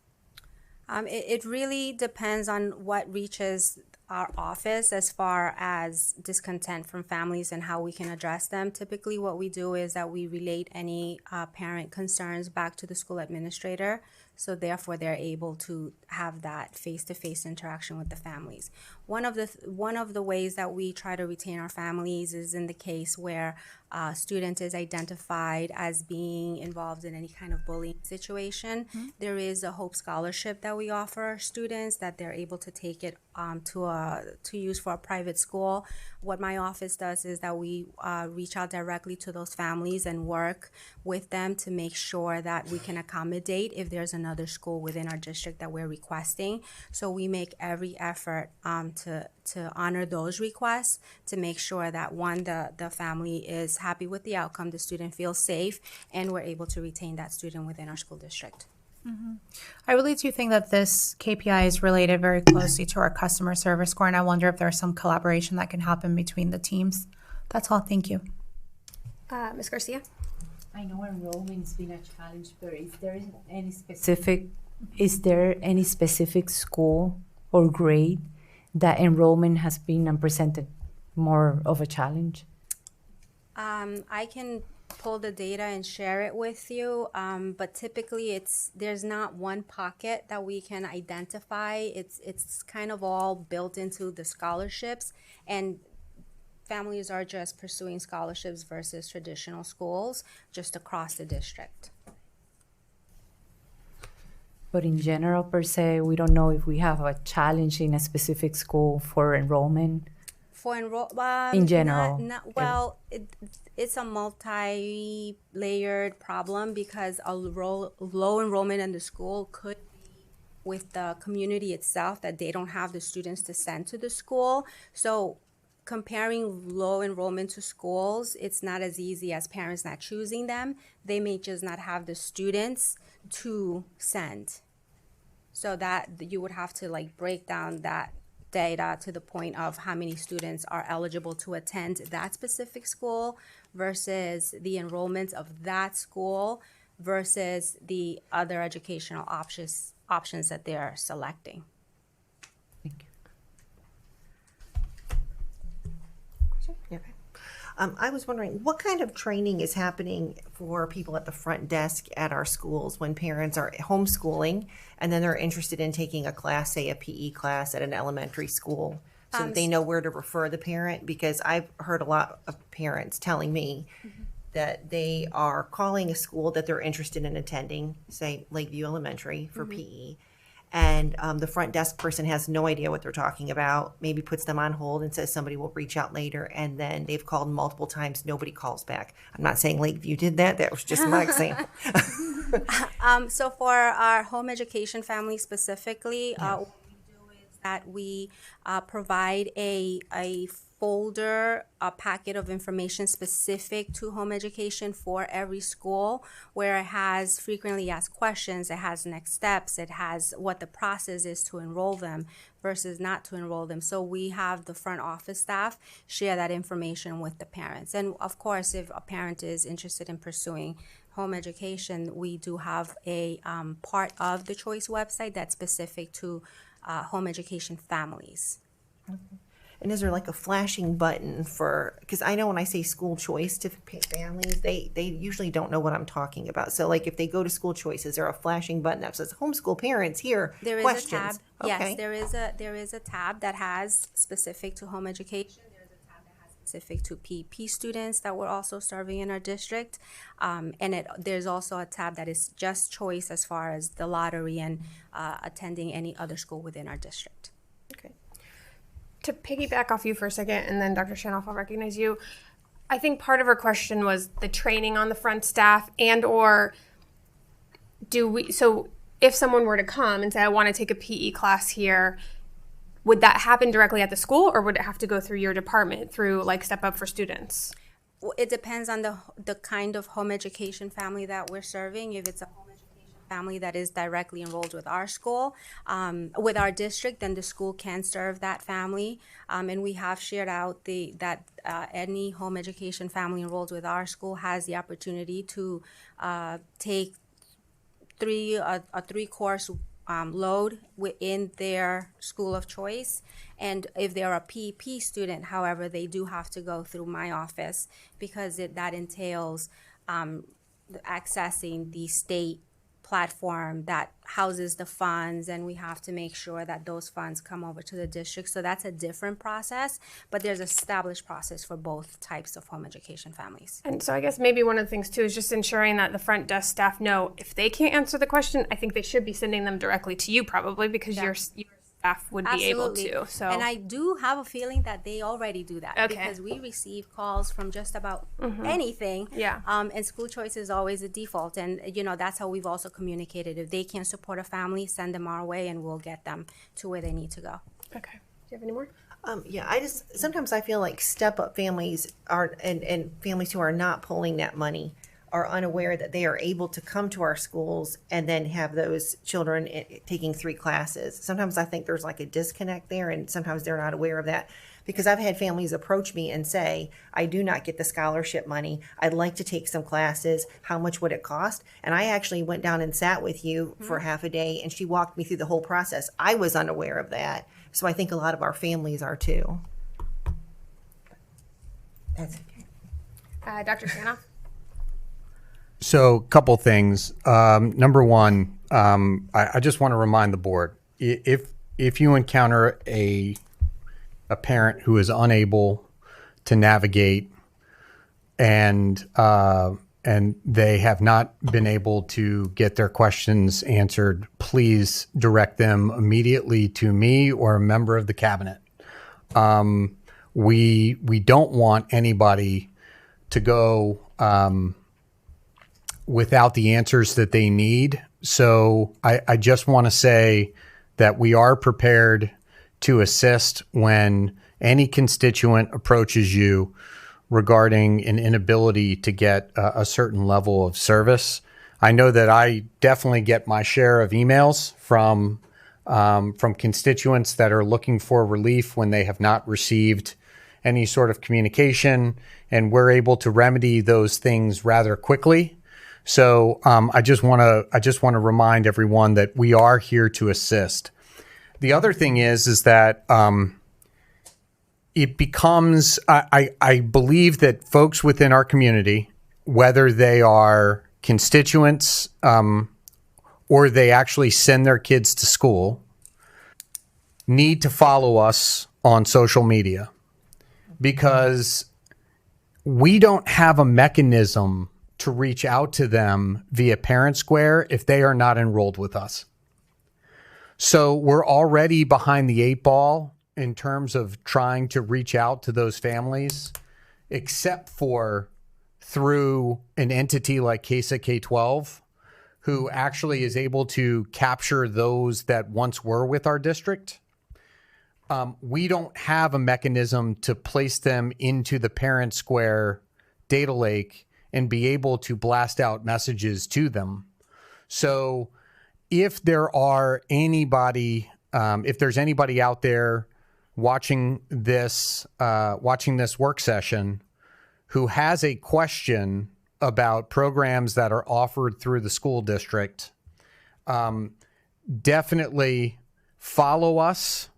It really depends on what reaches our office as far as discontent from families and how we can address them. Typically, what we do is that we relate any parent concerns back to the school administrator. So therefore, they're able to have that face-to-face interaction with the families. One of the ways that we try to retain our families is in the case where a student is identified as being involved in any kind of bullying situation. There is a Hope Scholarship that we offer our students that they're able to take it to use for a private school. What my office does is that we reach out directly to those families and work with them to make sure that we can accommodate if there's another school within our district that we're requesting. So we make every effort to honor those requests to make sure that the family is happy with the outcome, the student feels safe, and we're able to retain that student within our school district. I really do think that this KPI is related very closely to our customer service score, and I wonder if there's some collaboration that can happen between the teams. That's all. Thank you. Ms. Garcia? I know enrollment's been a challenge, but is there any specific school or grade that enrollment has been presented more of a challenge? I can pull the data and share it with you, but typically there's not one pocket that we can identify. It's kind of all built into the scholarships, and families are just pursuing scholarships versus traditional schools just across the district. But in general, per se, we don't know if we have a challenge in a specific school for enrollment. In general. It's a multi-layered problem because a low enrollment in the school could be with the community itself, that they don't have the students to send to the school. So comparing low enrollment to schools, it's not as easy as parents not choosing them. They may just not have the students to send. So that you would have to break down that data to the point of how many students are eligible to attend that specific school versus the enrollment of that school versus the other educational options that they're selecting. Thank you. I was wondering, what kind of training is happening for people at the front desk at our schools when parents are homeschooling and then they're interested in taking a class, say a PE class at an elementary school, so that they know where to refer the parent? Because I've heard a lot of parents telling me that they are calling a school that they're interested in attending, say Lakeview Elementary for PE, and the front desk person has no idea what they're talking about, maybe puts them on hold and says somebody will reach out later, and then they've called multiple times, nobody calls back. I'm not saying Lakeview did that, that was just my example. So for our home education family specifically, what we do is that we provide a folder, a packet of information specific to home education for every school, where it has frequently asked questions, it has next steps, it has what the process is to enroll them versus not to enroll them. So we have the front office staff share that information with the parents. And of course, if a parent is interested in pursuing home education, we do have a part of the Choice website that's specific to home education families. And is there like a flashing button for, because I know when I say school choice to families, they usually don't know what I'm talking about. So like if they go to school choice, is there a flashing button that says homeschool parents here, There is questions? a tab. Okay. Yes, there is a tab that has specific to home education. There's a tab that has specific to PEP students that we're also serving in our district. And there's also a tab that is just choice as far as the lottery and attending any other school within our district. Okay. To piggyback off you for a second, and then Dr. Shanoff, I'll recognize you. I think part of her question was the training on the front staff, and or so if someone were to come and say, I want to take a PE class here, would that happen directly at the school, or would it have to go through your department, through like Step Up for Students? Well, it depends on the kind of home education family that we're serving. If it's a home education family that is directly enrolled with our school, with our district, then the school can serve that family. And we have shared out that any home education family enrolled with our school has the opportunity to take a three-course load within their school of choice. And if they're a PEP student, however, they do have to go through my office, because that entails accessing the state platform that houses the funds, and we have to make sure that those funds come over to the district. So that's a different process, but there's an established process for both types of home education families. And so I guess maybe one of the things too is just ensuring that the front desk staff know if they can't answer the question, I think they should be sending them directly to you, probably, because your staff would be able to. So, and I do have a feeling that they already do that, Okay. because we receive calls from just about anything. Yeah. And school choice is always a default, and that's how we've also communicated. If they can't support a family, send them our way, and we'll get them to where they need to go. Okay. Do you have any more? Yeah, sometimes I feel like Step Up families and families who are not pulling that money are unaware that they are able to come to our schools and then have those children taking 3 classes. Sometimes I think there's like a disconnect there, and sometimes they're not aware of that. Because I've had families approach me and say, I do not get the scholarship money. I'd like to take some classes. How much would it cost? And I actually went down and sat with you for half a day, and she walked me through the whole process. I was unaware of that. So I think a lot of our families are too. That's okay. Dr. Shanoff? So, a couple things. Number one, I just want to remind the board, if you encounter a parent who is unable to navigate and they have not been able to get their questions answered, please direct them immediately to me or a member of the cabinet. We don't want anybody to go without the answers that they need. So I just want to say that we are prepared to assist when any constituent approaches you regarding an inability to get a certain level of service. I know that I definitely get my share of emails from constituents that are looking for relief when they have not received any sort of communication, and we're able to remedy those things rather quickly. So I just want to remind everyone that we are here to assist. The other thing is that it becomes, I believe that folks within our community, whether they are constituents or they actually send their kids to school, need to follow us on social media, because we don't have a mechanism to reach out to them via Parent Square if they are not enrolled with us. So we're already behind the 8 ball in terms of trying to reach out to those families, except for through an entity like CASA K-12, who actually is able to capture those that once were with our district. We don't have a mechanism to place them into the Parent Square data lake and be able to blast out messages to them. So if there's anybody out there watching this work session who has a question about programs that are offered through the school district, definitely follow us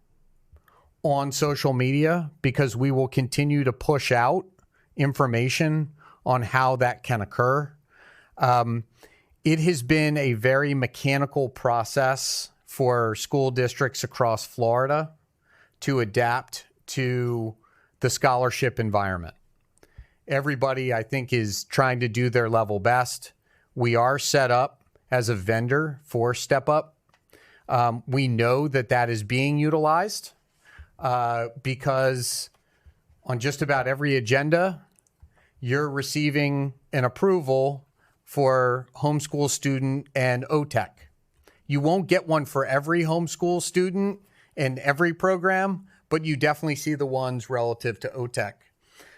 on social media, because we will continue to push out information on how that can occur. It has been a very mechanical process for school districts across Florida to adapt to the scholarship environment. Everybody, I think, is trying to do their level best. We are set up as a vendor for Step Up. We know that is being utilized because on just about every agenda, you're receiving an approval for homeschool student and OTEC. You won't get one for every homeschool student and every program, but you definitely see the ones relative to OTEC.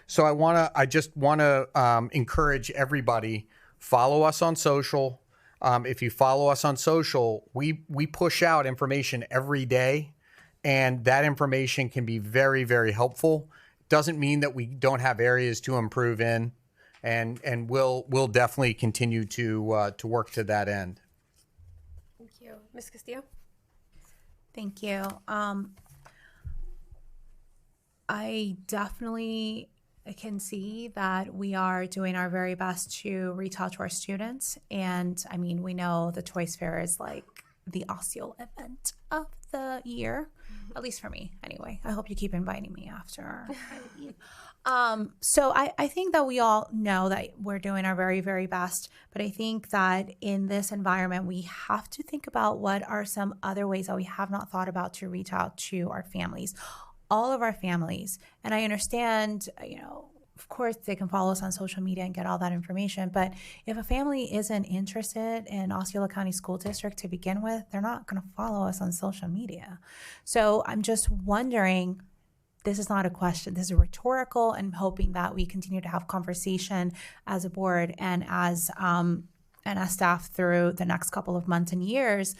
So I just want to encourage everybody, follow us on social. If you follow us on social, we push out information every day, and that information can be very, very helpful. Doesn't mean that we don't have areas to improve in, and we'll definitely continue to work to that end. Thank you. Ms. Castillo? Thank you. I definitely can see that we are doing our very best to reach out to our students. And I mean, we know the Toys Fair is like the Osceola event of the year, at least for me anyway. I hope you keep inviting me after I leave. So I think that we all know that we're doing our very, very best, but I think that in this environment, we have to think about what are some other ways that we have not thought about to reach out to our families, all of our families. And I understand, of course, they can follow us on social media and get all that information. But if a family isn't interested in Osceola County School District to begin with, they're not going to follow us on social media. So I'm just wondering, this is not a question, this is rhetorical, and hoping that we continue to have conversation as a board and as staff through the next couple of months and years.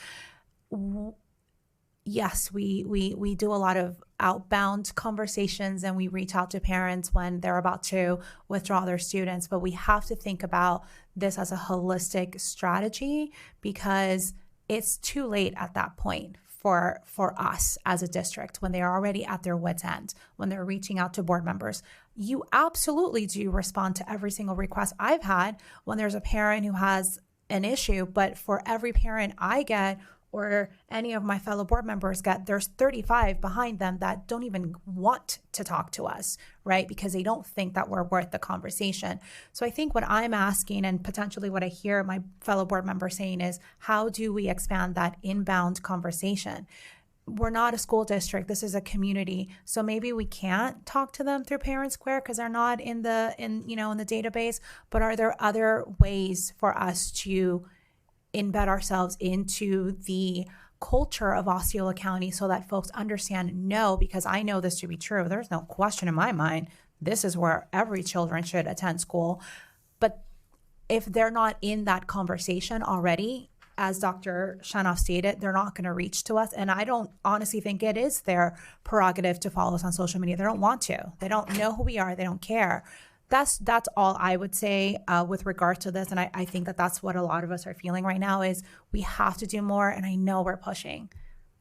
Yes, we do a lot of outbound conversations, and we reach out to parents when they're about to withdraw their students, but we have to think about this as a holistic strategy, because it's too late at that point for us as a district when they're already at their wit's end, when they're reaching out to board members. You absolutely do respond to every single request I've had when there's a parent who has an issue, but for every parent I get or any of my fellow board members get, there's 35 behind them that don't even want to talk to us, right? Because they don't think that we're worth the conversation. So I think what I'm asking, and potentially what I hear my fellow board members saying, is how do we expand that inbound conversation? We're not a school district. This is a community. So maybe we can't talk to them through Parent Square because they're not in the database, but are there other ways for us to embed ourselves into the culture of Osceola County so that folks understand, no, because I know this to be true. There's no question in my mind. This is where every children should attend school. But if they're not in that conversation already, as Dr. Shanoff stated, they're not going to reach to us. And I don't honestly think it is their prerogative to follow us on social media. They don't want to. They don't know who we are. They don't care. That's all I would say with regard to this. And I think that that's what a lot of us are feeling right now is we have to do more. And I know we're pushing.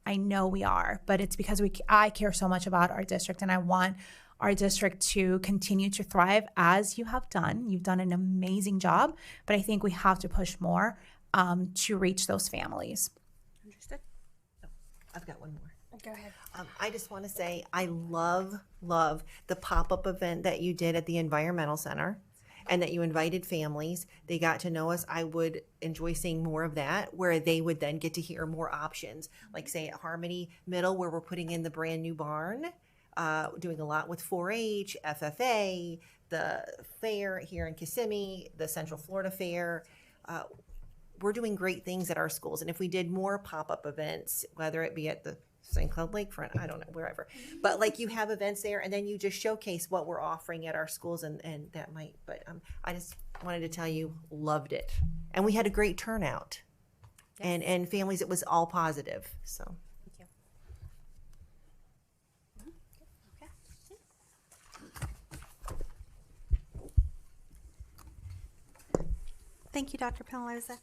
I know we are. But it's because I care so much about our district. And I want our district to continue to thrive as you have done. You've done an amazing job, but I think we have to push more to reach those families. Understood. Oh, I've got one more. Go ahead. I just want to say I love the pop-up event that you did at the Environmental Center and that you invited families. They got to know us. I would enjoy seeing more of that, where they would then get to hear more options, like say at Harmony Middle, where we're putting in the brand new barn, doing a lot with 4-H, FFA, the fair here in Kissimmee, the Central Florida Fair. We're doing great things at our schools. And if we did more pop-up events, whether it be at the St. Cloud Lakefront, I don't know, wherever. But like you have events there and then you just showcase what we're offering at our schools and that might, but I just wanted to tell you, loved it. And we had a great turnout. Yes. And families, it was all positive, so. Thank you. Thank you, Dr. Penaloza.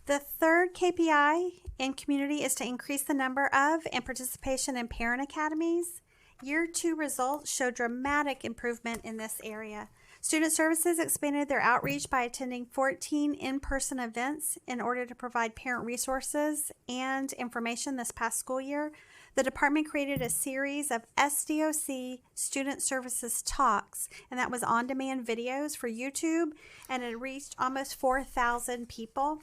The third KPI in community is to increase the number of and participation in parent academies. Year 2 results show dramatic improvement in this area. Student Services expanded their outreach by attending 14 in-person events in order to provide parent resources and information this past school year. The department created a series of SDOC Student Services talks, and that was on-demand videos for YouTube, and it reached almost 4,000 people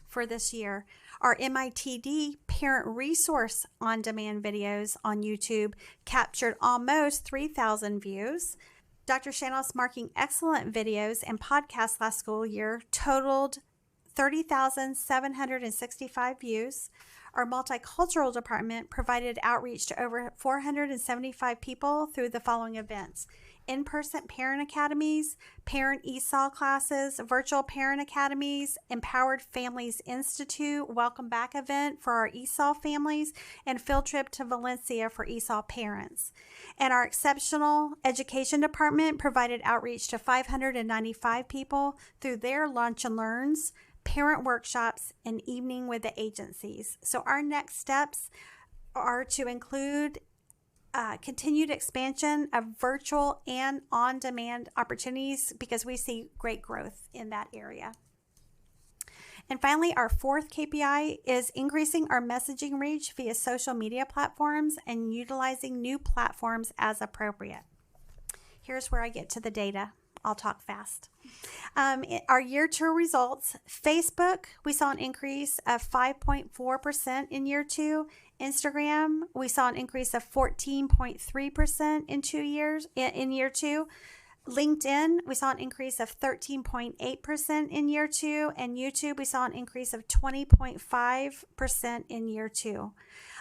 for this year. Our MITD parent resource on-demand videos on YouTube captured almost 3,000 views. Dr. Shanos marking excellent videos and podcasts last school year totaled 30,765 views. Our multicultural department provided outreach to over 475 people through the following events: in-person parent academies, parent ESOL classes, virtual parent academies, Empowered Families Institute welcome back event for our ESOL families, and field trip to Valencia for ESOL parents. And our exceptional education department provided outreach to 595 people through their lunch and learns, parent workshops, and evening with the agencies. So our next steps are to include continued expansion of virtual and on-demand opportunities because we see great growth in that area. And finally, our fourth KPI is increasing our messaging reach via social media platforms and utilizing new platforms as appropriate. Here's where I get to the data. I'll talk fast. Our year 2 results: Facebook, we saw an increase of 5.4% in year 2. Instagram, we saw an increase of 14.3% in year 2. LinkedIn, we saw an increase of 13.8% in year 2, and YouTube, we saw an increase of 20.5% in year 2.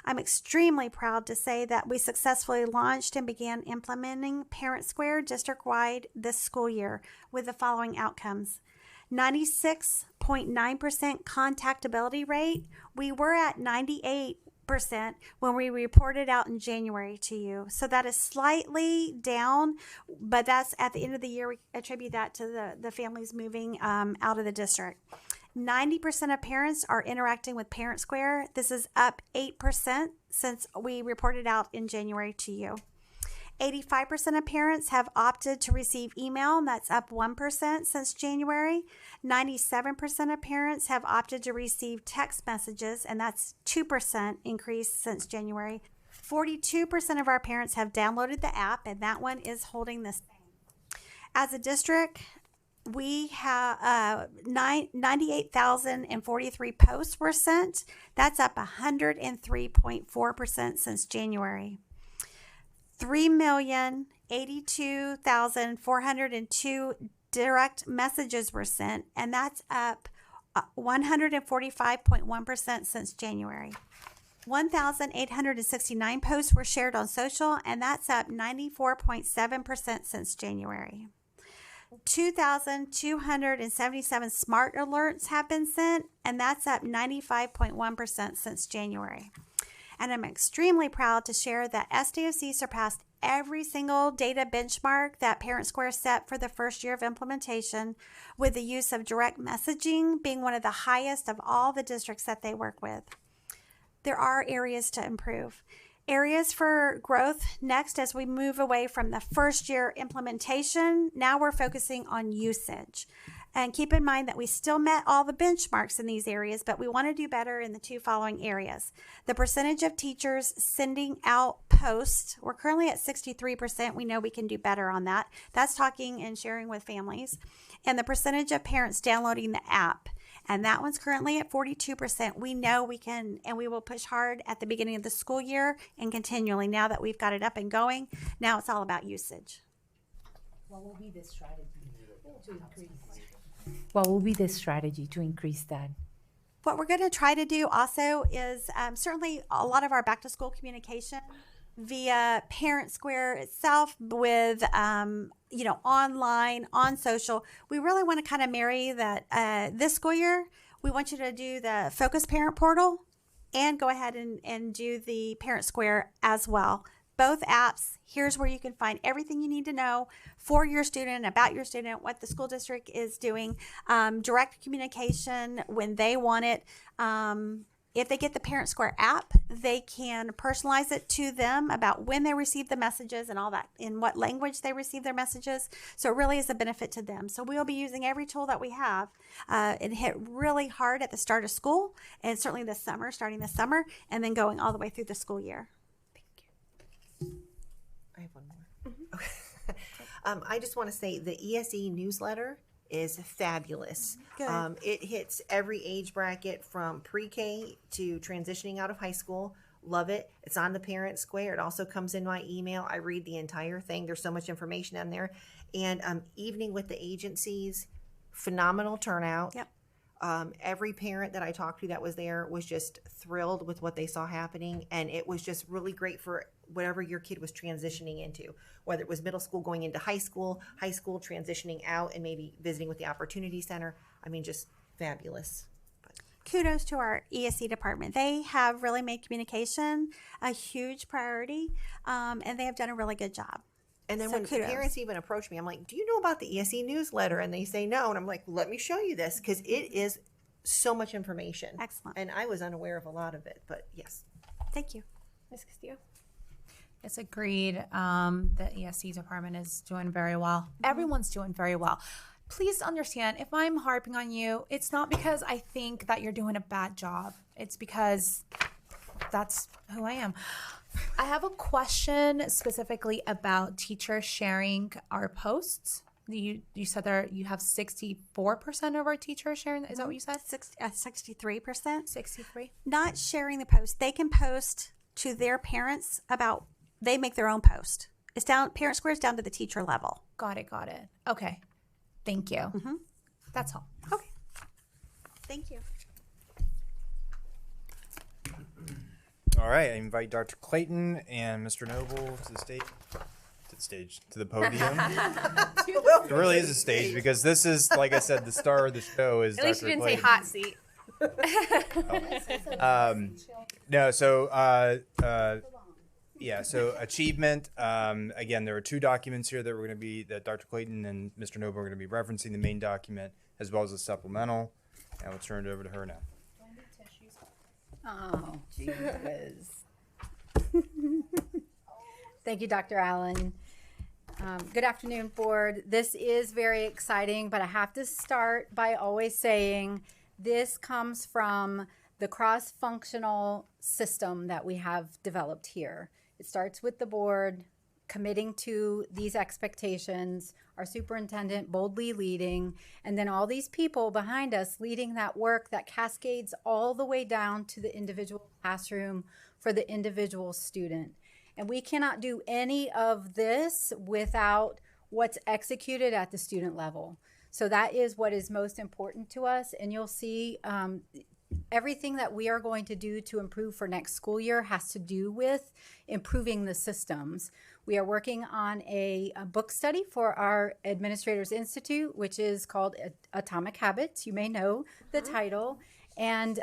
I'm extremely proud to say that we successfully launched and began implementing Parent Square district-wide this school year with the following outcomes: 96.9% contactability rate. We were at 98% when we reported out in January to you. So that is slightly down, but that's at the end of the year. We attribute that to the families moving out of the district. 90% of parents are interacting with Parent Square. This is up 8% since we reported out in January to you. 85% of parents have opted to receive email, and that's up 1% since January. 97% of parents have opted to receive text messages, and that's 2% increase since January. 42% of our parents have downloaded the app, and that one is holding the same. As a district, we have 98,043 posts were sent. That's up 103.4% since January. 3,082,402 direct messages were sent, and that's up 145.1% since January. 1,869 posts were shared on social, and that's up 94.7% since January. 2,277 smart alerts have been sent, and that's up 95.1% since January. And I'm extremely proud to share that SDOC surpassed every single data benchmark that Parent Square set for the first year of implementation, with the use of direct messaging being one of the highest of all the districts that they work with. There are areas to improve. areas for growth next as we move away from the first year implementation. Now we're focusing on usage. And keep in mind that we still met all the benchmarks in these areas, but we want to do better in the two following areas. The percentage of teachers sending out posts, we're currently at 63%. We know we can do better on that. That's talking and sharing with families. And the percentage of parents downloading the app. And that one's currently at 42%. We know we can, and we will push hard at the beginning of the school year and continually now that we've got it up and going. Now it's all about usage. What will be the strategy to increase? What will be the strategy to increase that? What we're going to try to do also is certainly a lot of our back to school communication via Parent Square itself with, online, on social. We really want to kind of marry that this school year. We want you to do the Focus Parent Portal and go ahead and do the Parent Square as well. Both apps, here's where you can find everything you need to know for your student, about your student, what the school district is doing, direct communication when they want it. If they get the Parent Square app, they can personalize it to them about when they receive the messages and all that, in what language they receive their messages. So it really is a benefit to them. So we'll be using every tool that we have and hit really hard at the start of school and certainly this summer, starting this summer, and then going all the way through the school year. I have one more. Okay. I just want to say the ESE newsletter is fabulous. Good. It hits every age bracket from pre-K to transitioning out of high school. Love it. It's on the Parent Square. It also comes in my email. I read the entire thing. There's so much information on there. And evening with the agencies, phenomenal turnout. Yep. Every parent that I talked to that was there was just thrilled with what they saw happening. And it was just really great for whatever your kid was transitioning into, whether it was middle school going into high school transitioning out and maybe visiting with the Opportunity Center. I mean, just fabulous. Kudos to our ESC department. They have really made communication a huge priority, and they have done a really good job. And then So when kudos. parents even approach me, I'm like, do you know about the ESE newsletter? And they say no. And I'm like, let me show you this because it is so much information. Excellent. And I was unaware of a lot of it, but yes. Thank you. Ms. Castillo? It's agreed. The ESC department is doing very well. Everyone's doing very well. Please understand, if I'm harping on you, it's not because I think that you're doing a bad job. It's because that's who I am. I have a question specifically about teachers sharing our posts. You said you have 64% of our teachers sharing. Is that what you said? 63%. 63. Not sharing the post. They can post to their parents about, they make their own post. It's down, Parent Square is down to the teacher level. Got it. Okay. Thank you. That's all. Okay. Thank you. All right, I invite Dr. Clayton and Mr. Noble to the podium. It really is a stage because this is, like I said, the star of the show is At least Dr. you didn't Clayton. say hot seat. So achievement. Again, there are two documents here that Dr. Clayton and Mr. Noble are going to be referencing, the main document as well as the supplemental. And we'll turn it over to her now. Oh, Jesus. Thank you, Dr. Allen. Good afternoon, board. This is very exciting, but I have to start by always saying this comes from the cross-functional system that we have developed here. It starts with the board committing to these expectations, our superintendent boldly leading, and then all these people behind us leading that work that cascades all the way down to the individual classroom for the individual student. And we cannot do any of this without what's executed at the student level. So that is what is most important to us. And you'll see everything that we are going to do to improve for next school year has to do with improving the systems. We are working on a book study for our Administrators Institute, which is called Atomic Habits. You may know the title. And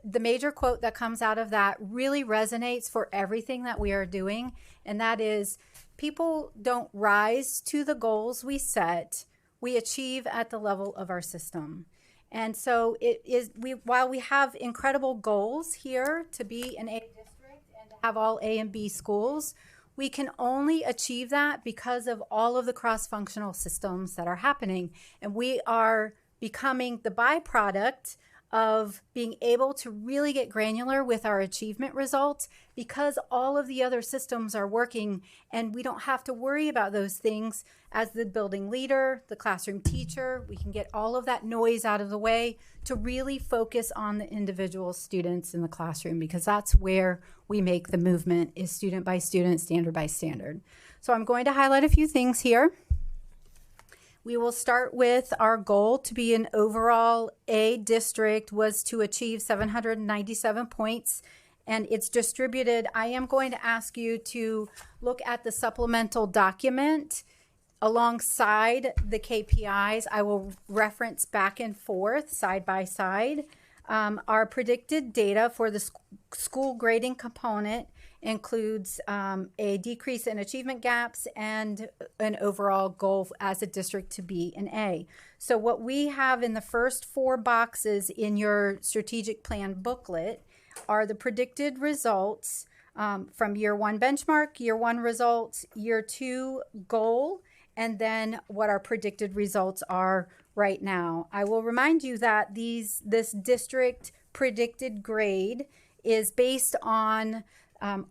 the major quote that comes out of that really resonates for everything that we are doing. And that is, people don't rise to the goals we set, we achieve at the level of our system. And so it is, while we have incredible goals here to be an A district and have all A and B schools. We can only achieve that because of all of the cross-functional systems that are happening. And we are becoming the byproduct of being able to really get granular with our achievement results because all of the other systems are working, and we don't have to worry about those things. As the building leader, the classroom teacher, we can get all of that noise out of the way to really focus on the individual students in the classroom, because that's where we make the movement, is student by student, standard by standard. So I'm going to highlight a few things here. We will start with our goal to be an overall A district was to achieve 797 points, and it's distributed. I am going to ask you to look at the supplemental document alongside the KPIs. I will reference back and forth, side by side. Our predicted data for the school grading component includes a decrease in achievement gaps and an overall goal as a district to be an A. So what we have in the first 4 boxes in your strategic plan booklet are the predicted results from year 1 benchmark, year 1 results, year 2 goal, and then what our predicted results are right now. I will remind you that this district predicted grade is based on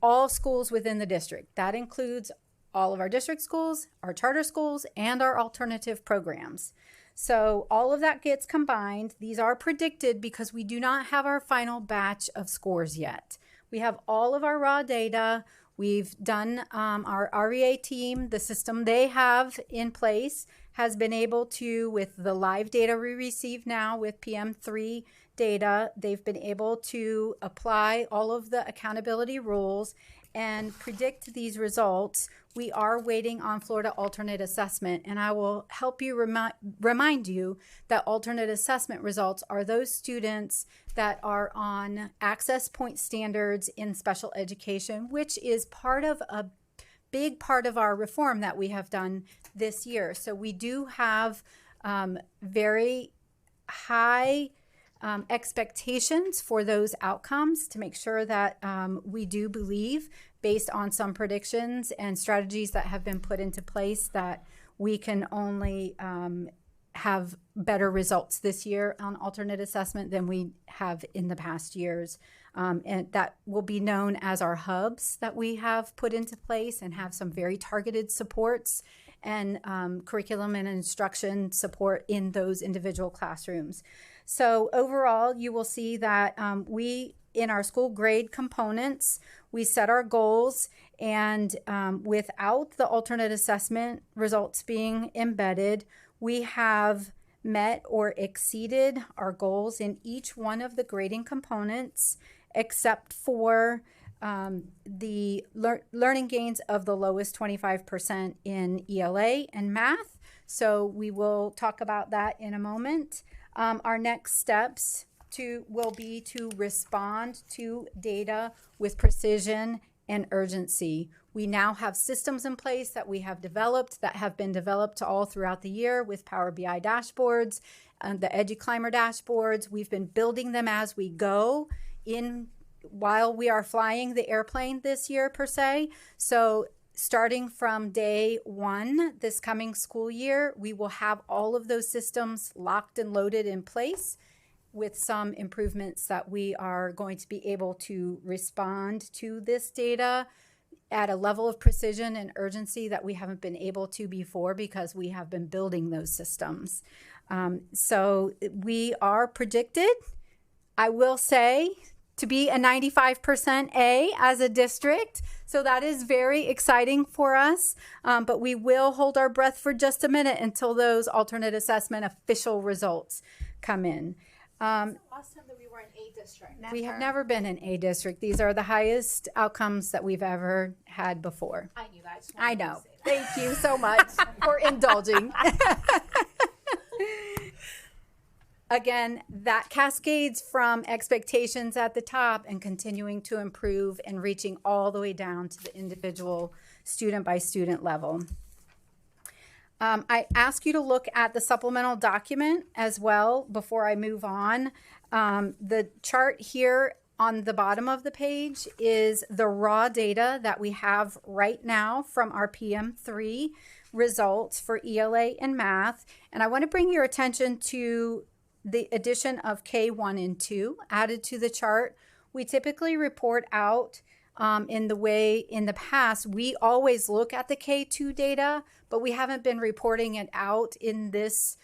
all schools within the district. That includes all of our district schools, our charter schools, and our alternative programs. So all of that gets combined. These are predicted because we do not have our final batch of scores yet. We have all of our raw data. We've done our REA team, the system they have in place has been able to, with the live data we receive now with PM3 data, they've been able to apply all of the accountability rules and predict these results. We are waiting on Florida alternate assessment, and I will help you remind you that alternate assessment results are those students that are on access point standards in special education, which is part of a big part of our reform that we have done this year. So we do have very high expectations for those outcomes to make sure that we do believe, based on some predictions and strategies that have been put into place, that we can only have better results this year on alternate assessment than we have in the past years. And that will be known as our hubs that we have put into place and have some very targeted supports and curriculum and instruction support in those individual classrooms. So overall, you will see that we, in our school grade components, we set our goals, and without the alternate assessment results being embedded, we have met or exceeded our goals in each one of the grading components, except for the learning gains of the lowest 25% in ELA and math. So we will talk about that in a moment. Our next steps will be to respond to data with precision and urgency. We now have systems in place that we have developed, that have been developed all throughout the year with Power BI dashboards and the EduClimber dashboards. We've been building them as we go while we are flying the airplane this year, per se. So starting from day 1 this coming school year, we will have all of those systems locked and loaded in place, with some improvements that we are going to be able to respond to this data at a level of precision and urgency that we haven't been able to before, because we have been building those systems. So we are predicted, I will say, to be a 95% A as a district. So that is very exciting for us. But we will hold our breath for just a minute until those alternate assessment official results come in. Last time that we were an A district. We have never been an A district. These are the highest outcomes that we've ever had before. I knew that. I know. Thank you so much for indulging. Again, that cascades from expectations at the top and continuing to improve and reaching all the way down to the individual student by student level. I ask you to look at the supplemental document as well before I move on. The chart here on the bottom of the page is the raw data that we have right now from our PM3 results for ELA and math. And I want to bring your attention to the addition of K1 and 2 added to the chart. We typically report out in the way in the past, we always look at the K2 data, but we haven't been reporting it out in this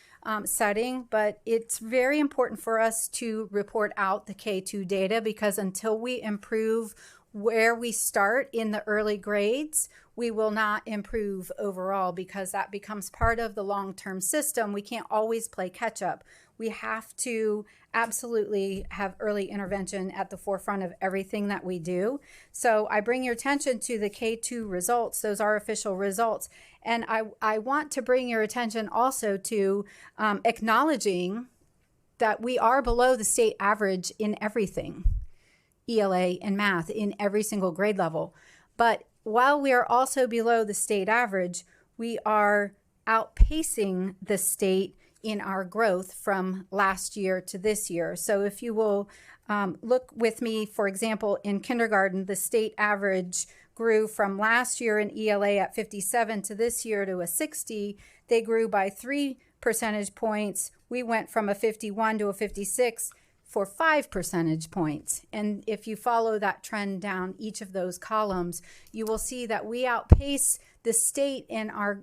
setting. But it's very important for us to report out the K2 data, because until we improve where we start in the early grades, we will not improve overall, because that becomes part of the long-term system. We can't always play catch up. We have to absolutely have early intervention at the forefront of everything that we do. So I bring your attention to the K2 results. Those are official results. And I want to bring your attention also to acknowledging that we are below the state average in everything. ELA and math in every single grade level. But while we are also below the state average, we are outpacing the state in our growth from last year to this year. So if you will look with me, for example, in kindergarten, the state average grew from last year in ELA at 57 to this year to a 60. They grew by 3 percentage points. We went from a 51 to a 56 for 5 percentage points. And if you follow that trend down each of those columns, you will see that we outpace the state in our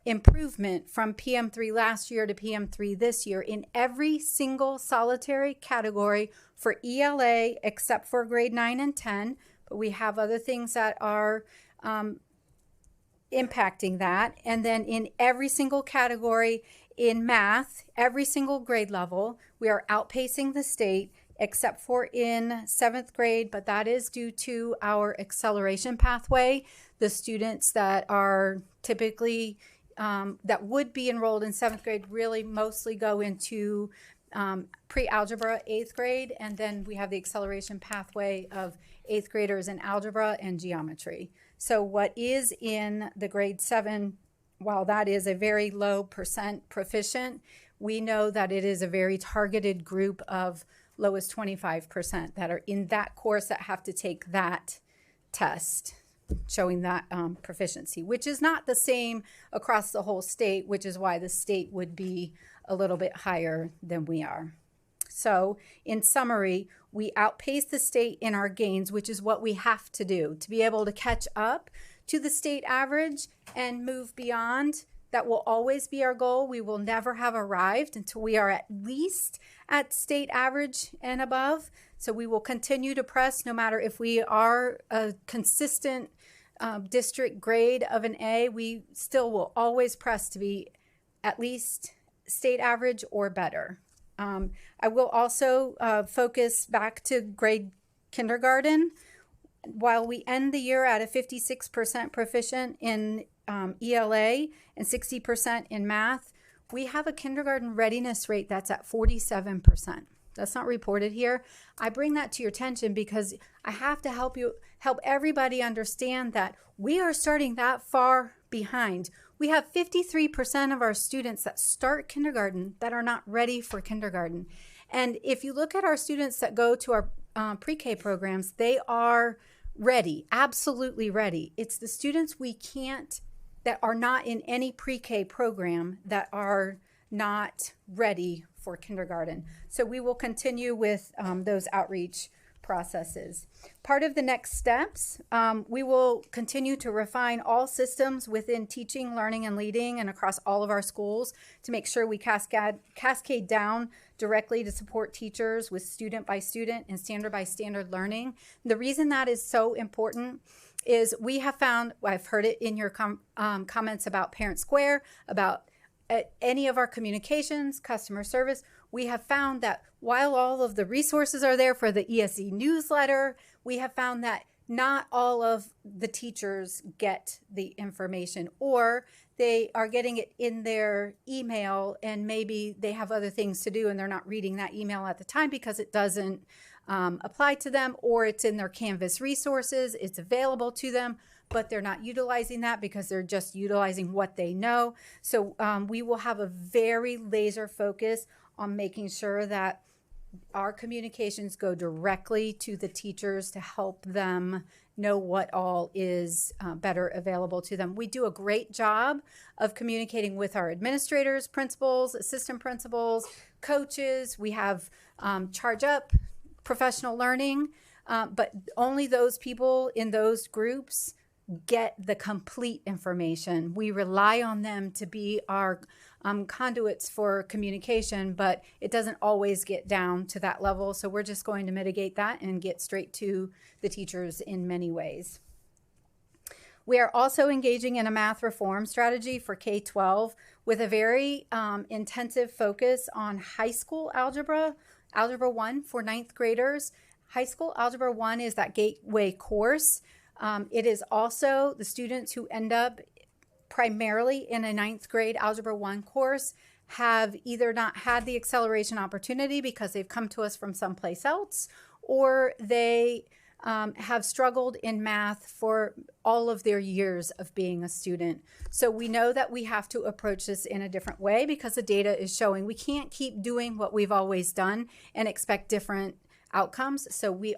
improvement from PM3 last year to PM3 this year in every single solitary category for ELA, except for grade 9 and 10. But we have other things that are impacting that. And then in every single category in math, every single grade level, we are outpacing the state, except for in 7th grade, but that is due to our acceleration pathway. The students that are typically, that would be enrolled in 7th grade really mostly go into pre-algebra 8th grade, and then we have the acceleration pathway of 8th graders in algebra and geometry. So what is in the grade 7, while that is a very low percent proficient, we know that it is a very targeted group of lowest 25% that are in that course that have to take that test, showing that proficiency, which is not the same across the whole state, which is why the state would be a little bit higher than we are. So in summary, we outpace the state in our gains, which is what we have to do to be able to catch up to the state average and move beyond. That will always be our goal. We will never have arrived until we are at least at state average and above. So we will continue to press no matter if we are a consistent district grade of an A, we still will always press to be at least state average or better. I will also focus back to grade kindergarten. While we end the year at a 56% proficient in ELA and 60% in math, we have a kindergarten readiness rate that's at 47%. That's not reported here. I bring that to your attention because I have to help everybody understand that we are starting that far behind. We have 53% of our students that start kindergarten that are not ready for kindergarten. And if you look at our students that go to our pre-K programs, they are ready, absolutely ready. It's the students that are not in any pre-K program that are not ready for kindergarten. So we will continue with those outreach processes. Part of the next steps, we will continue to refine all systems within teaching, learning, and leading and across all of our schools to make sure we cascade down directly to support teachers with student by student and standard by standard learning. The reason that is so important is we have found, I've heard it in your comments about Parent Square, about any of our communications, customer service, we have found that while all of the resources are there for the ESE newsletter, we have found that not all of the teachers get the information, or they are getting it in their email and maybe they have other things to do and they're not reading that email at the time because it doesn't apply to them, or it's in their Canvas resources, it's available to them, but they're not utilizing that because they're just utilizing what they know. So we will have a very laser focus on making sure that our communications go directly to the teachers to help them know what all is better available to them. We do a great job of communicating with our administrators, principals, assistant principals, coaches. We have Charge Up, professional learning, but only those people in those groups get the complete information. We rely on them to be our conduits for communication, but it doesn't always get down to that level. So we're just going to mitigate that and get straight to the teachers in many ways. We are also engaging in a math reform strategy for K-12 with a very intensive focus on high school algebra, Algebra 1 for ninth graders. High school Algebra 1 is that gateway course. It is also the students who end up primarily in a ninth grade Algebra 1 course have either not had the acceleration opportunity because they've come to us from someplace else, or they have struggled in math for all of their years of being a student. So we know that we have to approach this in a different way because the data is showing we can't keep doing what we've always done and expect different outcomes. So we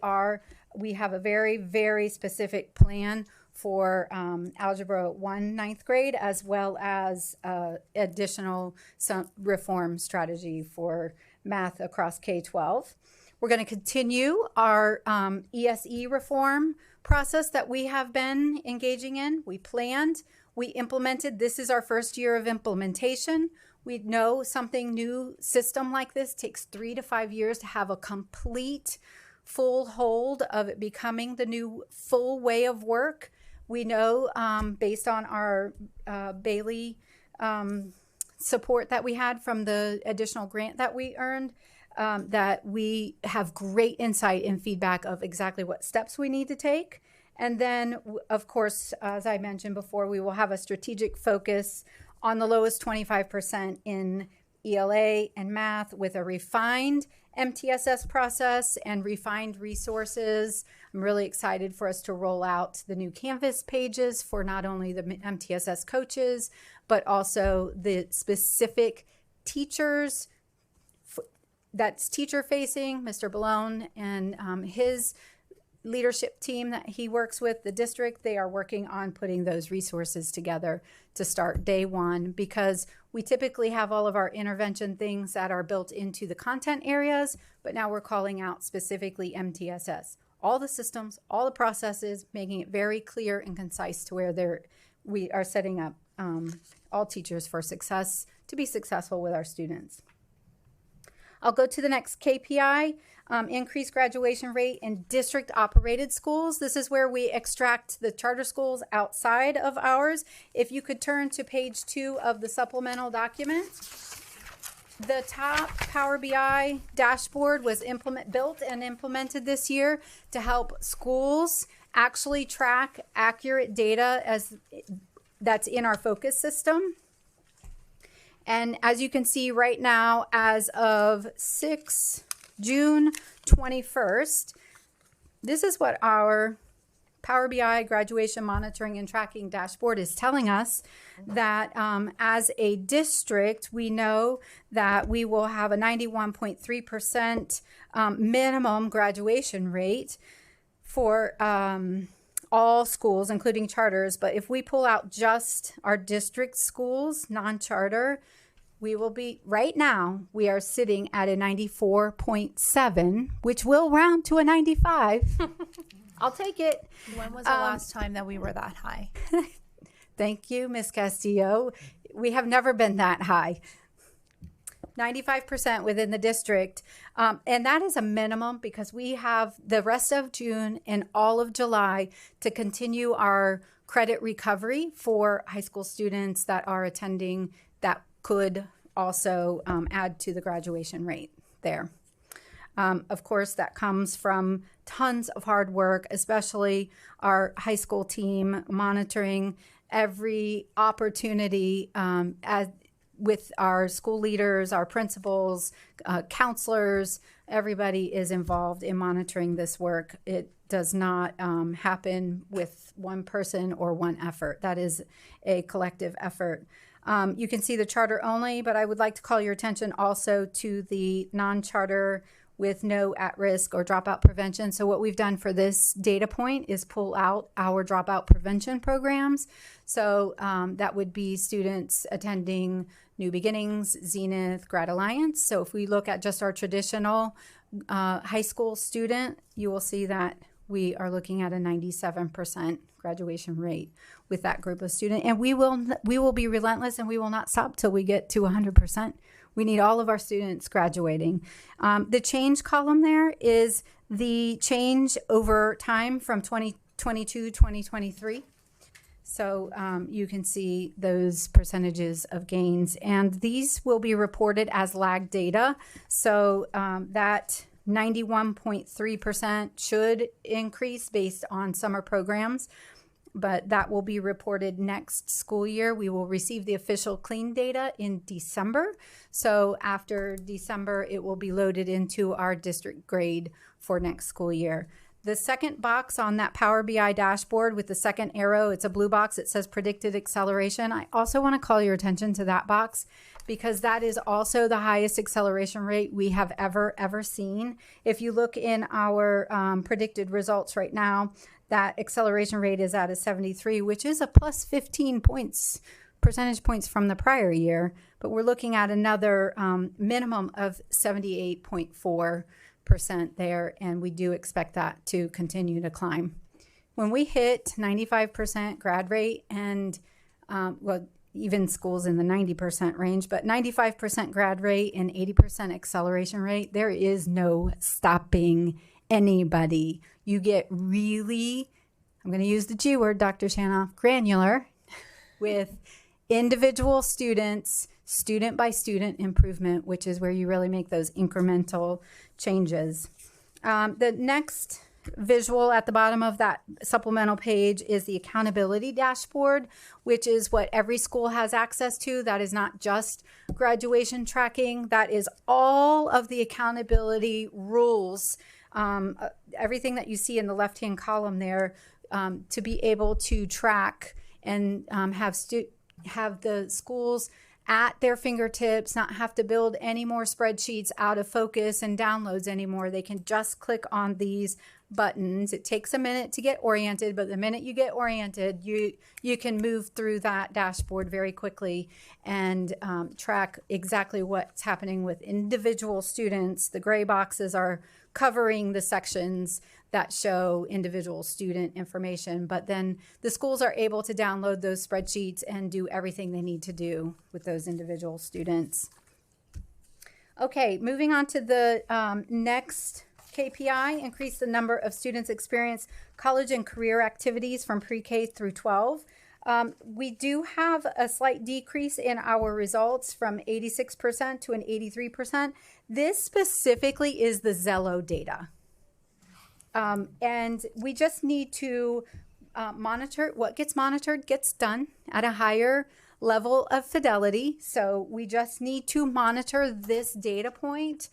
have a very, very specific plan for Algebra 1 ninth grade, as well as additional some reform strategy for math across K-12. We're going to continue our ESE reform process that we have been engaging in. We planned, we implemented. This is our first year of implementation. We know something new system like this takes 3 to 5 years to have a complete full hold of it becoming the new full way of work. We know based on our Bailey support that we had from the additional grant that we earned, that we have great insight and feedback of exactly what steps we need to take. And then, of course, as I mentioned before, we will have a strategic focus on the lowest 25% in ELA and math with a refined MTSS process and refined resources. I'm really excited for us to roll out the new Canvas pages for not only the MTSS coaches, but also the specific teachers that's teacher facing, Mr. Balone and his leadership team that he works with, the district. They are working on putting those resources together to start day one, because we typically have all of our intervention things that are built into the content areas, but now we're calling out specifically MTSS. All the systems, all the processes, making it very clear and concise to where we are setting up all teachers for success, to be successful with our students. I'll go to the next KPI, increased graduation rate in district-operated schools. This is where we extract the charter schools outside of ours. If you could turn to page 2 of the supplemental document. The top Power BI dashboard was built and implemented this year to help schools actually track accurate data that's in our focus system. And as you can see right now, as of June 21st, this is what our Power BI graduation monitoring and tracking dashboard is telling us, that as a district, we know that we will have a 91.3% minimum graduation rate for all schools, including charters. But if we pull out just our district schools, non-charter, we will be, right now, we are sitting at a 94.7, which will round to a 95. I'll take it. When was the last time that we were that high? Thank you, Ms. Castillo. We have never been that high. 95% within the district. And that is a minimum, because we have the rest of June and all of July to continue our credit recovery for high school students that are attending, that could also add to the graduation rate there. Of course, that comes from tons of hard work, especially our high school team monitoring every opportunity with our school leaders, our principals, counselors. Everybody is involved in monitoring this work. It does not happen with one person or one effort. That is a collective effort. You can see the charter only, but I would like to call your attention also to the non-charter with no at-risk or dropout prevention. So what we've done for this data point is pull out our dropout prevention programs. So that would be students attending New Beginnings, Zenith, Grad Alliance. So if we look at just our traditional high school student, you will see that we are looking at a 97% graduation rate with that group of students. And we will be relentless, and we will not stop till we get to 100%. We need all of our students graduating. The change column there is the change over time from 2022 2023. So you can see those percentages of gains, and these will be reported as lag data. So that 91.3% should increase based on summer programs, but that will be reported next school year. We will receive the official clean data in December. So after December, it will be loaded into our district grade for next school year. The second box on that Power BI dashboard with the second arrow, it's a blue box. It says predicted acceleration. I also want to call your attention to that box because that is also the highest acceleration rate we have ever seen. If you look in our predicted results right now, that acceleration rate is at a 73, which is a plus 15 percentage points from the prior year. But we're looking at another minimum of 78.4% there, and we do expect that to continue to climb. When we hit 95% grad rate and even schools in the 90% range, but 95% grad rate and 80% acceleration rate, there is no stopping anybody. You get really, I'm going to use the G word, Dr. Shanoff, granular with individual students, student by student improvement, which is where you really make those incremental changes. The next visual at the bottom of that supplemental page is the accountability dashboard, which is what every school has access to. That is not just graduation tracking. That is all of the accountability rules, everything that you see in the left-hand column there, to be able to track and have the schools at their fingertips, not have to build any more spreadsheets out of focus and downloads anymore. They can just click on these buttons. It takes a minute to get oriented, but the minute you get oriented, you can move through that dashboard very quickly and track exactly what's happening with individual students. The gray boxes are covering the sections that show individual student information, but then the schools are able to download those spreadsheets and do everything they need to do with those individual students. Okay, moving on to the next KPI, increase the number of students experience college and career activities from pre-K through 12. We do have a slight decrease in our results from 86% to an 83%. This specifically is the Zello data. And we just need to monitor. What gets monitored gets done at a higher level of fidelity. So we just need to monitor this data point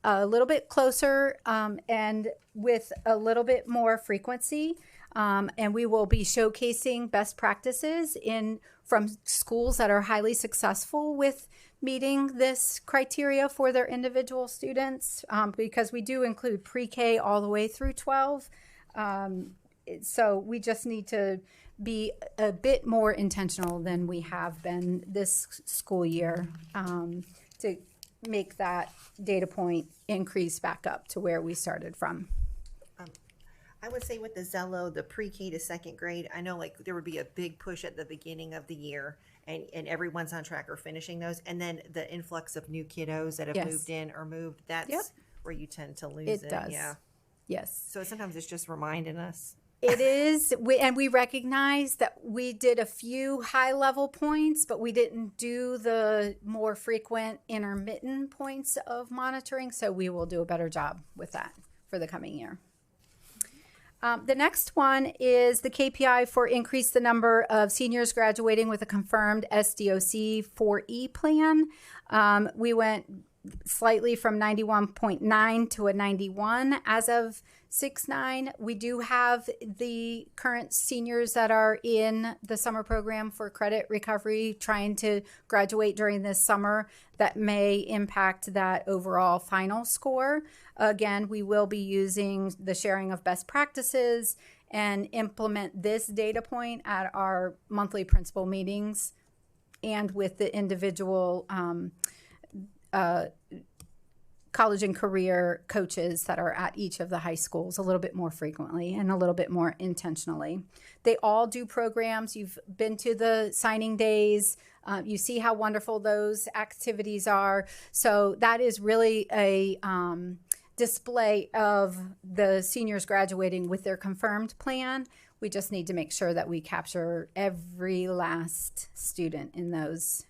a little bit closer and with a little bit more frequency. And we will be showcasing best practices from schools that are highly successful with meeting this criteria for their individual students, because we do include pre-K all the way through 12. So we just need to be a bit more intentional than we have been this school year to make that data point increase back up to where we started from. I would say with the Zello, the pre-K to second grade, I know like there would be a big push at the beginning of the year and everyone's on track or finishing those. And then the influx of new kiddos that have moved in or moved, that's where you tend to lose it. It does. Yeah. Yes. So sometimes it's just reminding us. It is, and we recognize that we did a few high-level points, but we didn't do the more frequent intermittent points of monitoring, so we will do a better job with that for the coming year. The next one is the KPI for increase the number of seniors graduating with a confirmed SDOC 4E plan. We went slightly from 91.9 to a 91 as of 6-9, we do have the current seniors that are in the summer program for credit recovery trying to graduate during this summer. That may impact that overall final score. Again, we will be using the sharing of best practices and implement this data point at our monthly principal meetings and with the individual college and career coaches that are at each of the high schools a little bit more frequently and a little bit more intentionally. They all do programs. You've been to the signing days. You see how wonderful those activities are. So that is really a display of the seniors graduating with their confirmed plan. We just need to make sure that we capture every last student in those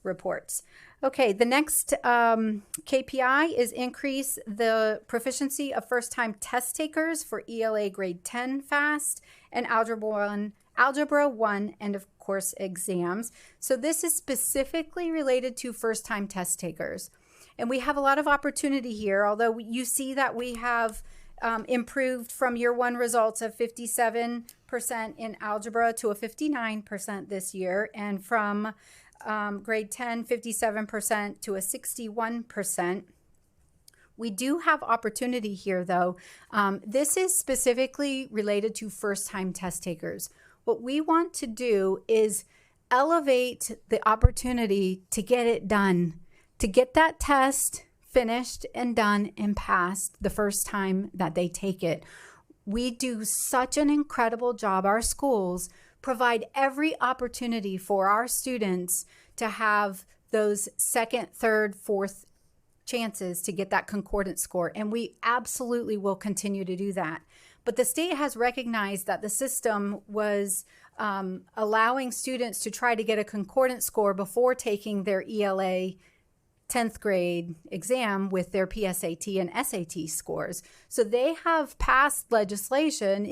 reports. Okay, the next KPI is increase the proficiency of first-time test takers for ELA grade 10 FAST and Algebra 1, and of course exams. So this is specifically related to first-time test takers. And we have a lot of opportunity here, although you see that we have improved from year one results of 57% in algebra to a 59% this year, and from grade 10, 57% to a 61%. We do have opportunity here, though. This is specifically related to first-time test takers. What we want to do is elevate the opportunity to get it done, to get that test finished and done and passed the first time that they take it. We do such an incredible job. Our schools provide every opportunity for our students to have those second, third, fourth chances to get that concordant score. And we absolutely will continue to do that. But the state has recognized that the system was allowing students to try to get a concordant score before taking their ELA 10th grade exam with their PSAT and SAT scores. So they have passed legislation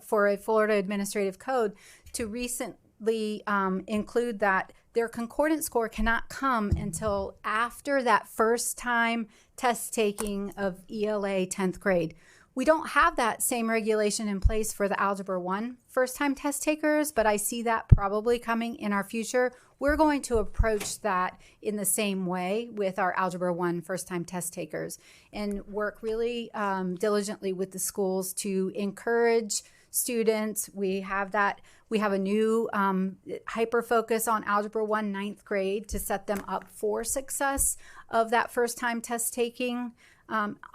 for a Florida Administrative Code to recently include that their concordant score cannot come until after that first time test taking of ELA 10th grade. We don't have that same regulation in place for the Algebra 1 first-time test takers, but I see that probably coming in our future. We're going to approach that in the same way with our Algebra 1 first-time test takers and work really diligently with the schools to encourage students. We have a new hyper focus on Algebra 1 9th grade to set them up for success of that first-time test taking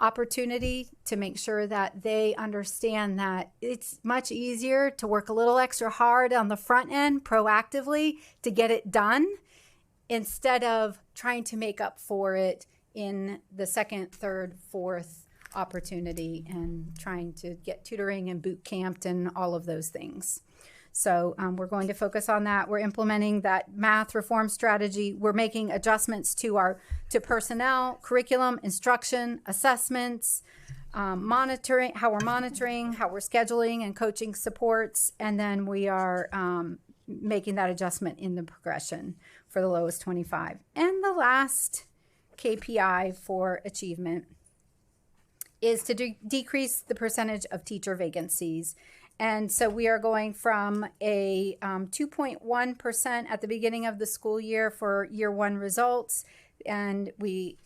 opportunity, to make sure that they understand that it's much easier to work a little extra hard on the front end proactively to get it done instead of trying to make up for it in the second, third, fourth opportunity and trying to get tutoring and boot camped and all of those things. So we're going to focus on that. We're implementing that math reform strategy. We're making adjustments to personnel, curriculum, instruction, assessments, monitoring, how we're scheduling and coaching supports, and then we are making that adjustment in the progression for the lowest 25. And the last KPI for achievement is to decrease the percentage of teacher vacancies. And so we are going from a 2.1% at the beginning of the school year for year one results, and we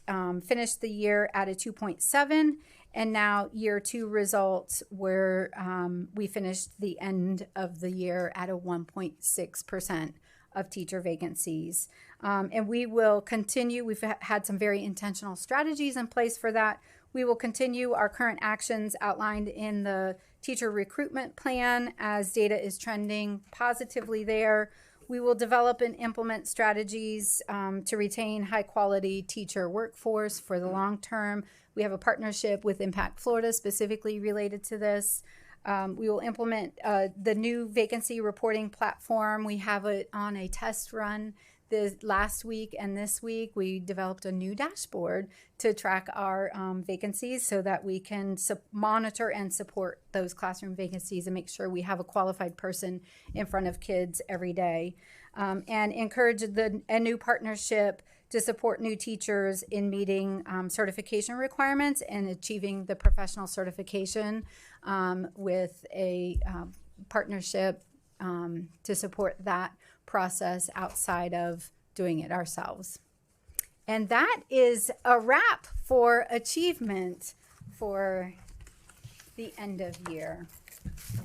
finished the year at a 2.7, and now year two results where we finished the end of the year at a 1.6% of teacher vacancies. And we will continue. We've had some very intentional strategies in place for that. We will continue our current actions outlined in the teacher recruitment plan as data is trending positively there. We will develop and implement strategies to retain high quality teacher workforce for the long term. We have a partnership with Impact Florida specifically related to this. We will implement the new vacancy reporting platform. We have it on a test run last week and this week. We developed a new dashboard to track our vacancies so that we can monitor and support those classroom vacancies and make sure we have a qualified person in front of kids every day. And encourage a new partnership to support new teachers in meeting certification requirements and achieving the professional certification with a partnership to support that process outside of doing it ourselves. And that is a wrap for achievement for the end of year.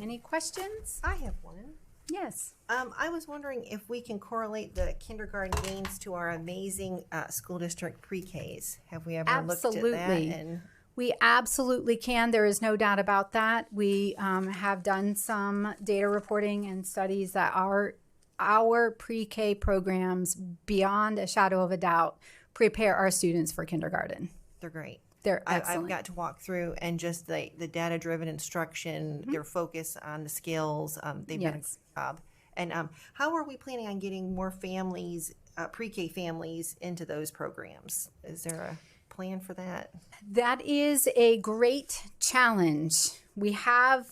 Any questions? I have one. Yes. I was wondering if we can correlate the kindergarten gains to our amazing school district pre-Ks. Have we ever looked at that? And We absolutely can. There is no doubt about that. We have done some data reporting and studies that our pre-K programs, beyond a shadow of a doubt, prepare our students for kindergarten. they're great. They're excellent. I've got to walk through and just the data-driven instruction, their focus on the skills. They've done a great job. And how are we planning on getting more families, pre-K families, into those programs? Is there a plan for that? That is a great challenge. We have,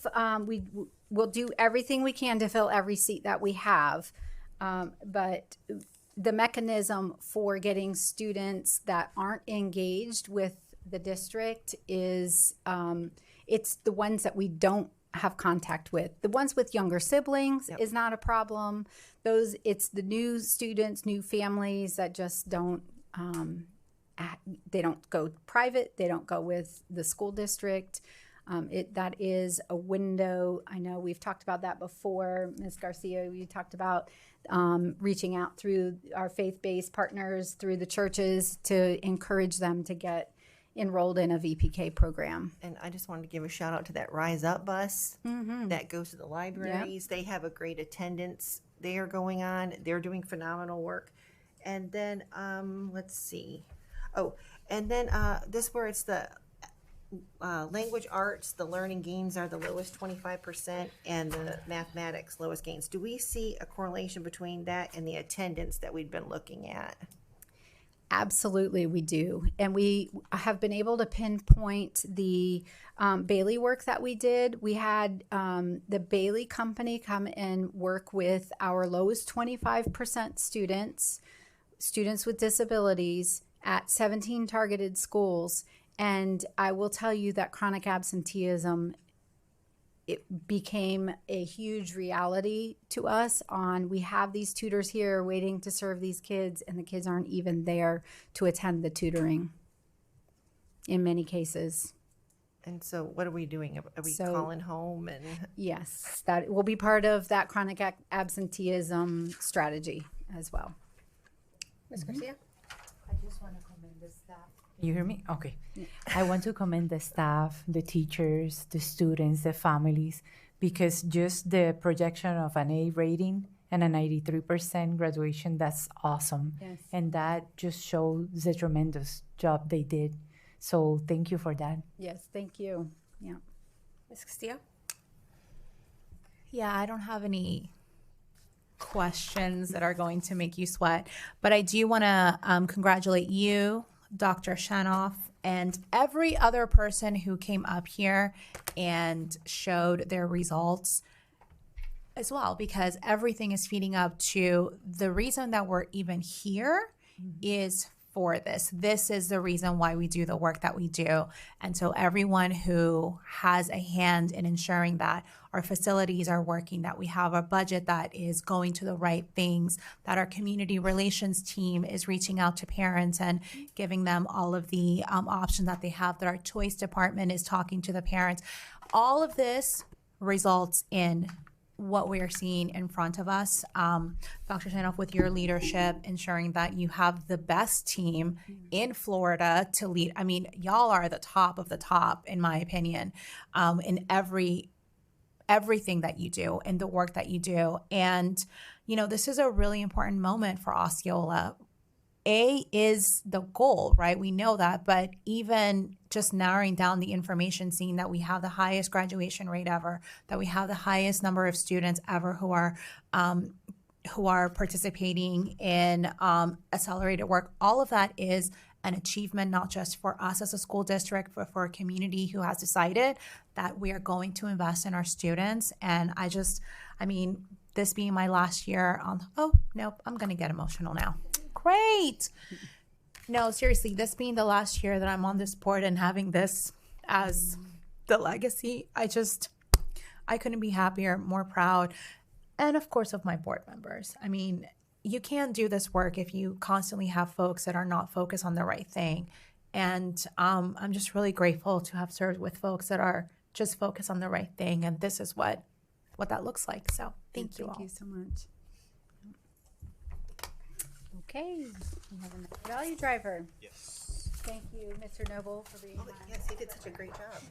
we'll do everything we can to fill every seat that we have. But the mechanism for getting students that aren't engaged with the district is, it's the ones that we don't have contact with. The ones with younger siblings is not a problem. It's the new students, new families that just don't, they don't go private. They don't go with the school district. That is a window. I know we've talked about that before. Ms. Garcia, you talked about reaching out through our faith-based partners, through the churches, to encourage them to get enrolled in a VPK program. And I just wanted to give a shout out to that Rise Up bus that goes to the libraries. They have a great attendance there going on. They're doing phenomenal work. And then, let's see. Oh, and then this where it's the language arts, the learning gains are the lowest 25%, and the mathematics lowest gains. Do we see a correlation between that and the attendance that we've been looking at? Absolutely, we do. And we have been able to pinpoint the Bailey work that we did. We had the Bailey company come and work with our lowest 25% students with disabilities at 17 targeted schools. And I will tell you that chronic absenteeism, it became a huge reality to us we have these tutors here waiting to serve these kids, and the kids aren't even there to attend the tutoring in many cases. And so what are we doing? Are we calling home? And yes, that will be part of that chronic absenteeism strategy as well. Ms. Garcia? I just want to commend the staff. You hear me? Okay. I want to commend the staff, the teachers, the students, the families, because just the projection of an A rating and a 93% graduation, that's awesome. Yes. And that just shows the tremendous job they did. So thank you for that. Yes, thank you. Yeah. Ms. Castillo? Yeah, I don't have any questions that are going to make you sweat, but I do want to congratulate you, Dr. Shanoff, and every other person who came up here and showed their results as well, because everything is feeding up to the reason that we're even here is for this. This is the reason why we do the work that we do. And so everyone who has a hand in ensuring that our facilities are working, that we have a budget that is going to the right things, that our community relations team is reaching out to parents and giving them all of the options that they have, that our choice department is talking to the parents. All of this results in what we are seeing in front of us. Dr. Shanoff, with your leadership, ensuring that you have the best team in Florida to lead. I mean, y'all are the top of the top, in my opinion, in everything that you do and the work that you do. And, you know, this is a really important moment for Osceola. A is the goal, right? We know that, but even just narrowing down the information, seeing that we have the highest graduation rate ever, that we have the highest number of students ever who are participating in accelerated work, all of that is an achievement, not just for us as a school district, but for a community who has decided that we are going to invest in our students. And I mean, this being my last year I'm going to get emotional now. Great. No, seriously, this being the last year that I'm on this board and having this as the legacy, I couldn't be happier, more proud, and of course of my board members. I mean, you can't do this work if you constantly have folks that are not focused on the right thing. And I'm just really grateful to have served with folks that are just focused on the right thing. And this is what that looks like. So thank you all. Thank you so much. Okay, we have another value driver. Yes. Thank you, Mr. Noble, for being here. Yes, he did such a great job.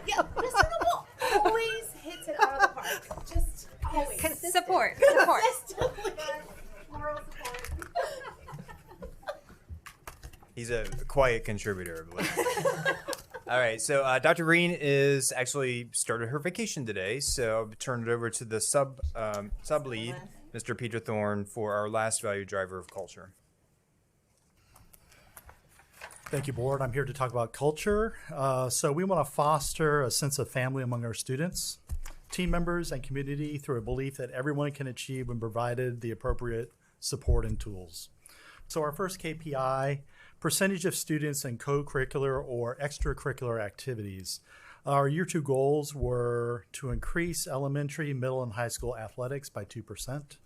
Yeah, Mr. Noble always hits it out of the park. Just always. Support. Moral support. He's a quiet contributor, I believe. All right, so Dr. Green is actually started her vacation today, so I'll turn it over to the sub lead, Mr. Peter Thorne, for our last value driver of culture. Thank you, board. I'm here to talk about culture. So we want to foster a sense of family among our students, team members, and community through a belief that everyone can achieve when provided the appropriate support and tools. So our first KPI, percentage of students in co-curricular or extracurricular activities. Our year 2 goals were to increase elementary, middle, and high school athletics by 2%,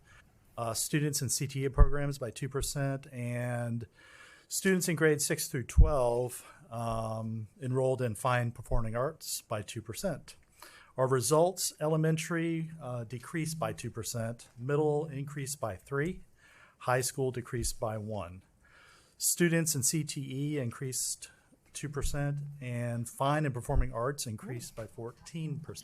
students in CTA programs by 2%, and students in grades 6 through 12 enrolled in fine performing arts by 2%. Our results, elementary decreased by 2%, middle increased by 3%, high school decreased by 1%. Students in CTE increased 2%, and fine and performing arts increased by 14%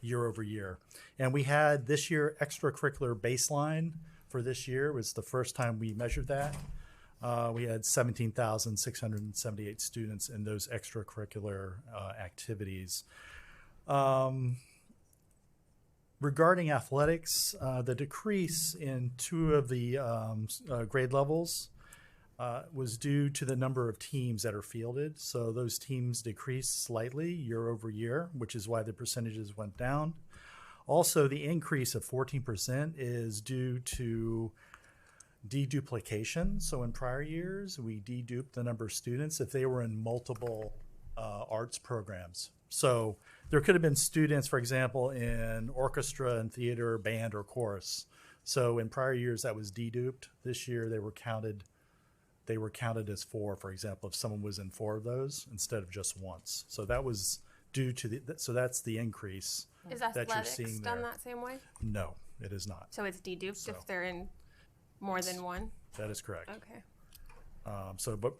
year over year. And we had this year extracurricular baseline for this year. It was the first time we measured that. We had 17,678 students in those extracurricular activities. Regarding athletics, the decrease in 2 of the grade levels was due to the number of teams that are fielded. So those teams decreased slightly year over year, which is why the percentages went down. Also, the increase of 14% is due to deduplication. So in prior years, we deduped the number of students if they were in multiple arts programs. So there could have been students, for example, in orchestra and theater, band, or chorus. So in prior years, that was deduped. This year, they were counted as 4, for example, if someone was in 4 of those instead of just once. So that was due to so that's the increase Is that you're athletics seeing done there. that same way? No, it is not. So it's deduped if they're in more than one? That is correct. Okay. But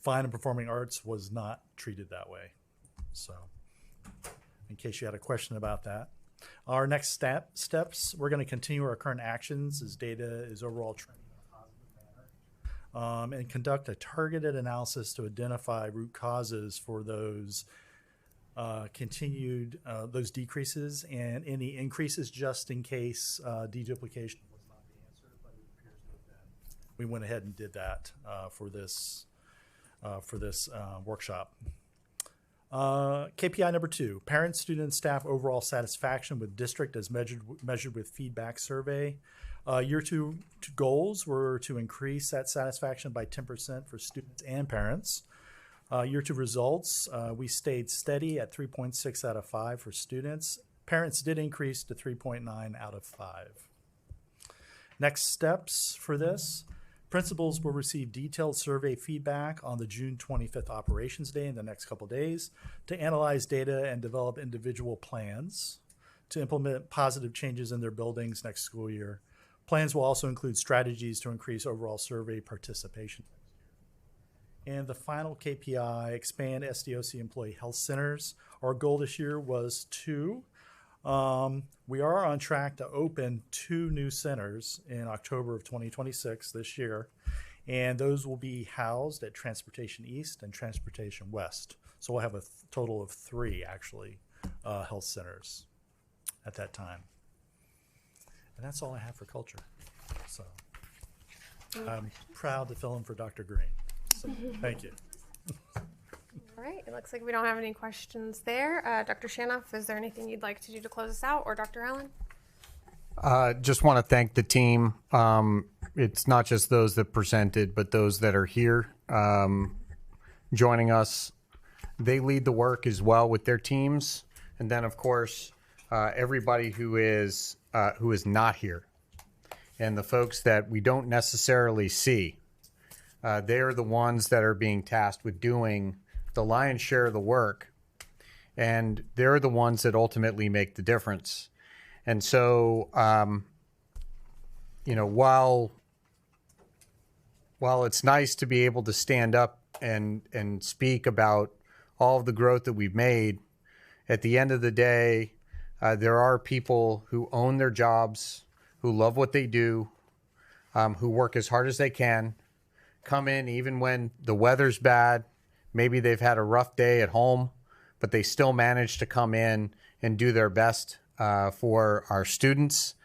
fine and performing arts was not treated that way. So in case you had a question about that. Our next steps, we're going to continue our current actions as data is overall trending in a positive manner, and conduct a targeted analysis to identify root causes for those those decreases and any increases, just in case deduplication was not the answer, but it appears to have been. We went ahead and did that for this workshop. KPI number 2, parent, student, staff overall satisfaction with district as measured with feedback survey. Year 2 goals were to increase that satisfaction by 10% for students and parents. Year 2 results, we stayed steady at 3.6 out of 5 for students. Parents did increase to 3.9 out of 5. Next steps for this. Principals will receive detailed survey feedback on the June 25th Operations Day in the next couple days to analyze data and develop individual plans to implement positive changes in their buildings next school year. Plans will also include strategies to increase overall survey participation. And the final KPI, expand SDOC employee health centers. Our goal this year was 2. We are on track to open 2 new centers in October of 2026 this year, and those will be housed at Transportation East and Transportation West. So we'll have a total of 3, actually, health centers at that time. And that's all I have for culture. So I'm proud to fill in for Dr. Green. So thank you. All right, it looks like we don't have any questions there. Dr. Shanoff, is there anything you'd like to do to close us out, or Dr. Allen? Just want to thank the team. It's not just those that presented, but those that are here joining us. They lead the work as well with their teams, and then of course everybody who is not here, and the folks that we don't necessarily see. They are the ones that are being tasked with doing the lion's share of the work, and they're the ones that ultimately make the difference. And so, while it's nice to be able to stand up and speak about all of the growth that we've made, at the end of the day, there are people who own their jobs, who love what they do, who work as hard as they can, come in even when the weather's bad. Maybe they've had a rough day at home, but they still manage to come in and do their best for our students.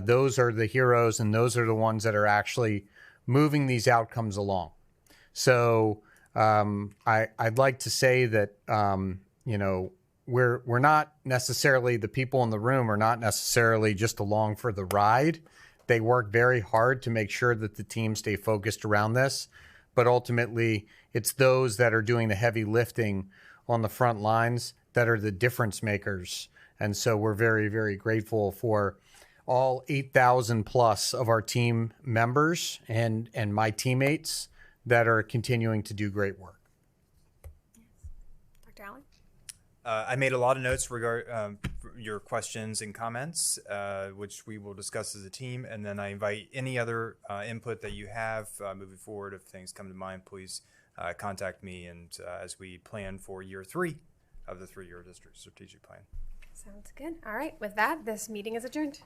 Those are the heroes, and those are the ones that are actually moving these outcomes along. So I'd like to say that we're not necessarily, the people in the room are not necessarily just along for the ride. They work very hard to make sure that the team stay focused around this, but ultimately it's those that are doing the heavy lifting on the front lines that are the difference makers. And so we're very, very grateful for all 8,000 plus of our team members and my teammates that are continuing to do great work. Dr. Allen? I made a lot of notes regarding your questions and comments, which we will discuss as a team. And then I invite any other input that you have moving forward. If things come to mind, please contact me. And as we plan for year 3 of the 3-year district strategic plan. Sounds good. All right. With that, this meeting is adjourned.